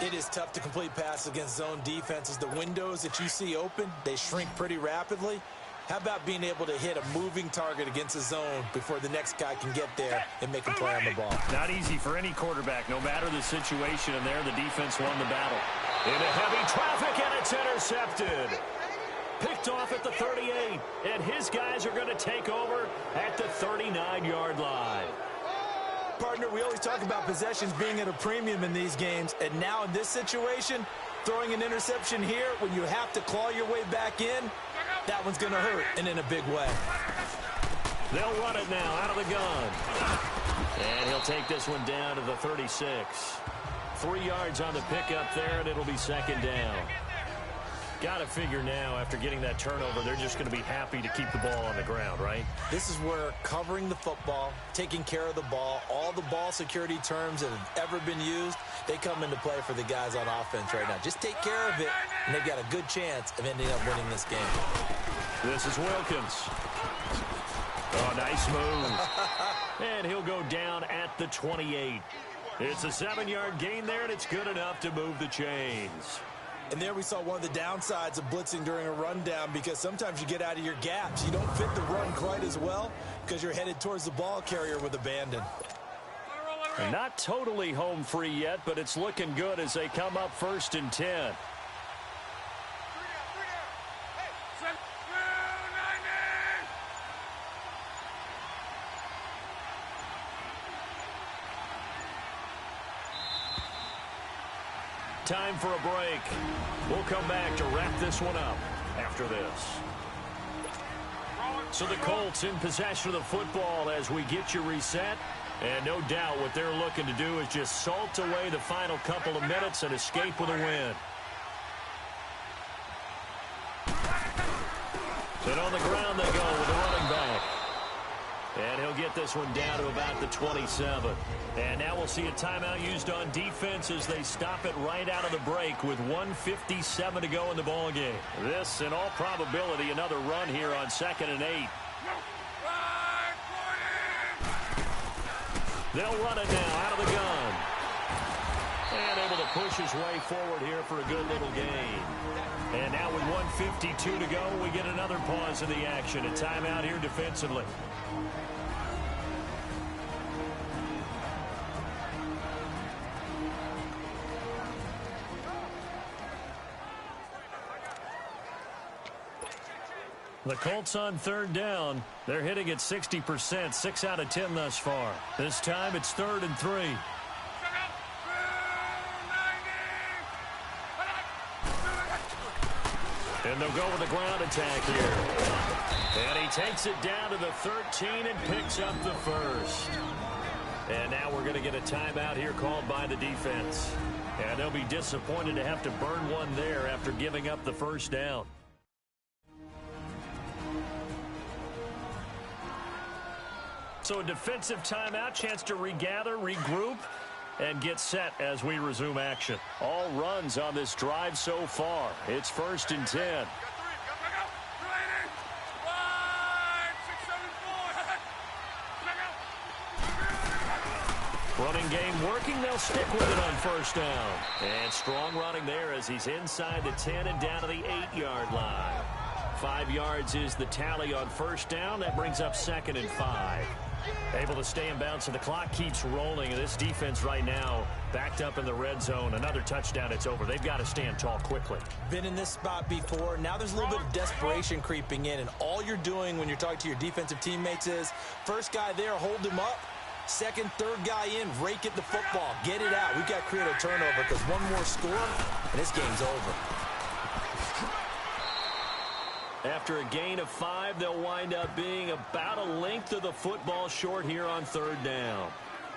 It is tough to complete passes against zone defenses. The windows that you see open, they shrink pretty rapidly. How about being able to hit a moving target against a zone before the next guy can get there and make a play on the ball? Not easy for any quarterback, no matter the situation, and there the defense won the battle. Into heavy traffic, and it's intercepted. Picked off at the 38, and his guys are going to take over at the 39-yard line. Partner, we always talk about possessions being at a premium in these games, and now in this situation, throwing an interception here when you have to claw your way back in, that one's going to hurt, and in a big way. They'll run it now out of the gun. And he'll take this one down to the 36. 3 yards on the pickup there, and it'll be second down. Got to figure now, after getting that turnover, they're just going to be happy to keep the ball on the ground, right? This is where covering the football, taking care of the ball, all the ball security terms that have ever been used, they come into play for the guys on offense right now. Just take care of it, and they've got a good chance of ending up winning this game. This is Wilkins. Oh, nice move. And he'll go down at the 28. It's a 7-yard gain there, and it's good enough to move the chains. And there we saw one of the downsides of blitzing during a rundown, because sometimes you get out of your gaps. You don't fit the run quite as well because you're headed towards the ball carrier with abandon. Not totally home free yet, but it's looking good as they come up 1st and 10. Time for a break. We'll come back to wrap this one up after this. So the Colts in possession of the football as we get you reset. And no doubt what they're looking to do is just salt away the final couple of minutes and escape with a win. And on the ground they go with the running back. And he'll get this one down to about the 27. And now we'll see a timeout used on defense as they stop it right out of the break with 1:57 to go in the ballgame. This, in all probability, another run here on 2nd and 8. They'll run it now out of the gun. And able to push his way forward here for a good little gain. And now with 1:52 to go, we get another pause in the action. A timeout here defensively. The Colts on 3rd down. They're hitting at 60%, 6 out of 10 thus far. This time it's 3rd and 3. And they'll go with the ground attack here. And he takes it down to the 13 and picks up the first. And now we're going to get a timeout here called by the defense. And they'll be disappointed to have to burn one there after giving up the first down. So a defensive timeout, chance to regather, regroup, and get set as we resume action. All runs on this drive so far. It's 1st and 10. Running game working. They'll stick with it on 1st down. And strong running there as he's inside the 10 and down to the 8-yard line. 5 yards is the tally on 1st down. That brings up 2nd and 5. Able to stay in bounds, and the clock keeps rolling. And this defense right now backed up in the red zone. Another touchdown, it's over. They've got to stand tall quickly. Been in this spot before. Now there's a little bit of desperation creeping in, and all you're doing when you're talking to your defensive teammates is first guy there, hold him up. Second, third guy in, rake at the football. Get it out. We've got to create a turnover because one more score, and this game's over. After a gain of 5, they'll wind up being about a length of the football short here on 3rd down.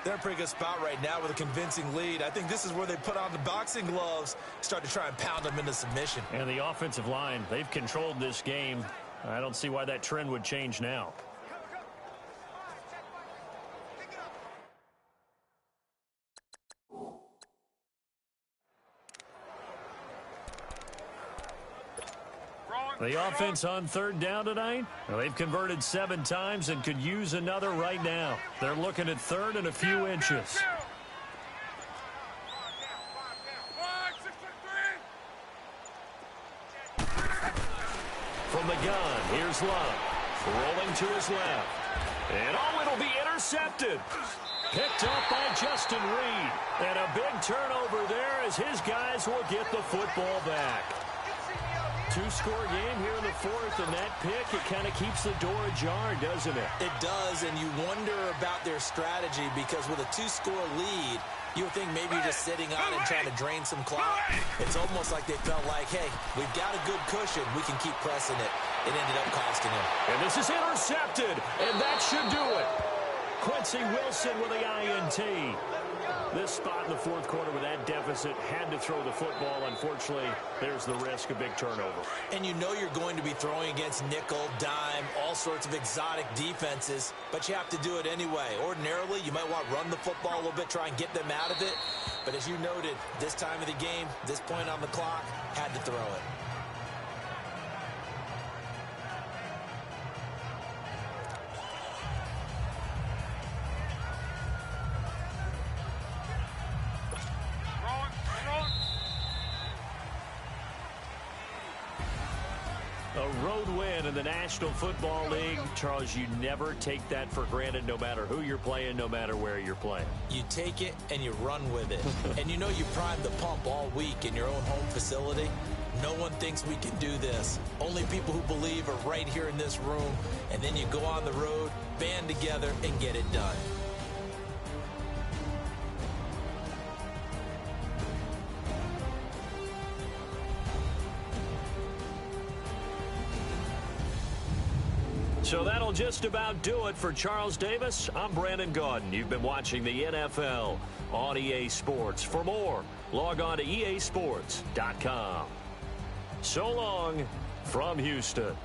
They're in a pretty good spot right now with a convincing lead. I think this is where they put on the boxing gloves, start to try and pound them into submission. And the offensive line, they've controlled this game. I don't see why that trend would change now. The offense on 3rd down tonight, well, they've converted 7 times and could use another right now. They're looking at 3rd and a few inches. From the gun, here's Love. Rolling to his left. And it'll be intercepted. Picked up by Justin Reed. And a big turnover there as his guys will get the football back. Two-score game here in the fourth, and that pick, it kind of keeps the door ajar, doesn't it? It does, and you wonder about their strategy because with a two-score lead, you would think maybe you're just sitting on and trying to drain some clock. It's almost like they felt like, hey, we've got a good cushion. We can keep pressing it. It ended up costing them. And this is intercepted, and that should do it. Quincy Wilson with the INT. This spot in the fourth quarter with that deficit had to throw the football. Unfortunately, there's the risk of big turnover. And you know you're going to be throwing against nickel, dime, all sorts of exotic defenses, but you have to do it anyway. Ordinarily, you might want to run the football a little bit, try and get them out of it. But as you noted, this time of the game, this point on the clock, had to throw it. A road win in the National Football League. Charles, you never take that for granted no matter who you're playing, no matter where you're playing. You take it and you run with it. And you know you primed the pump all week in your own home facility. No one thinks we can do this. Only people who believe are right here in this room. And then you go on the road, band together, and get it done. So that'll just about do it for Charles Davis. I'm Brandon Gaudin. You've been watching the NFL on EA Sports. For more, log on to easports.com. So long from Houston.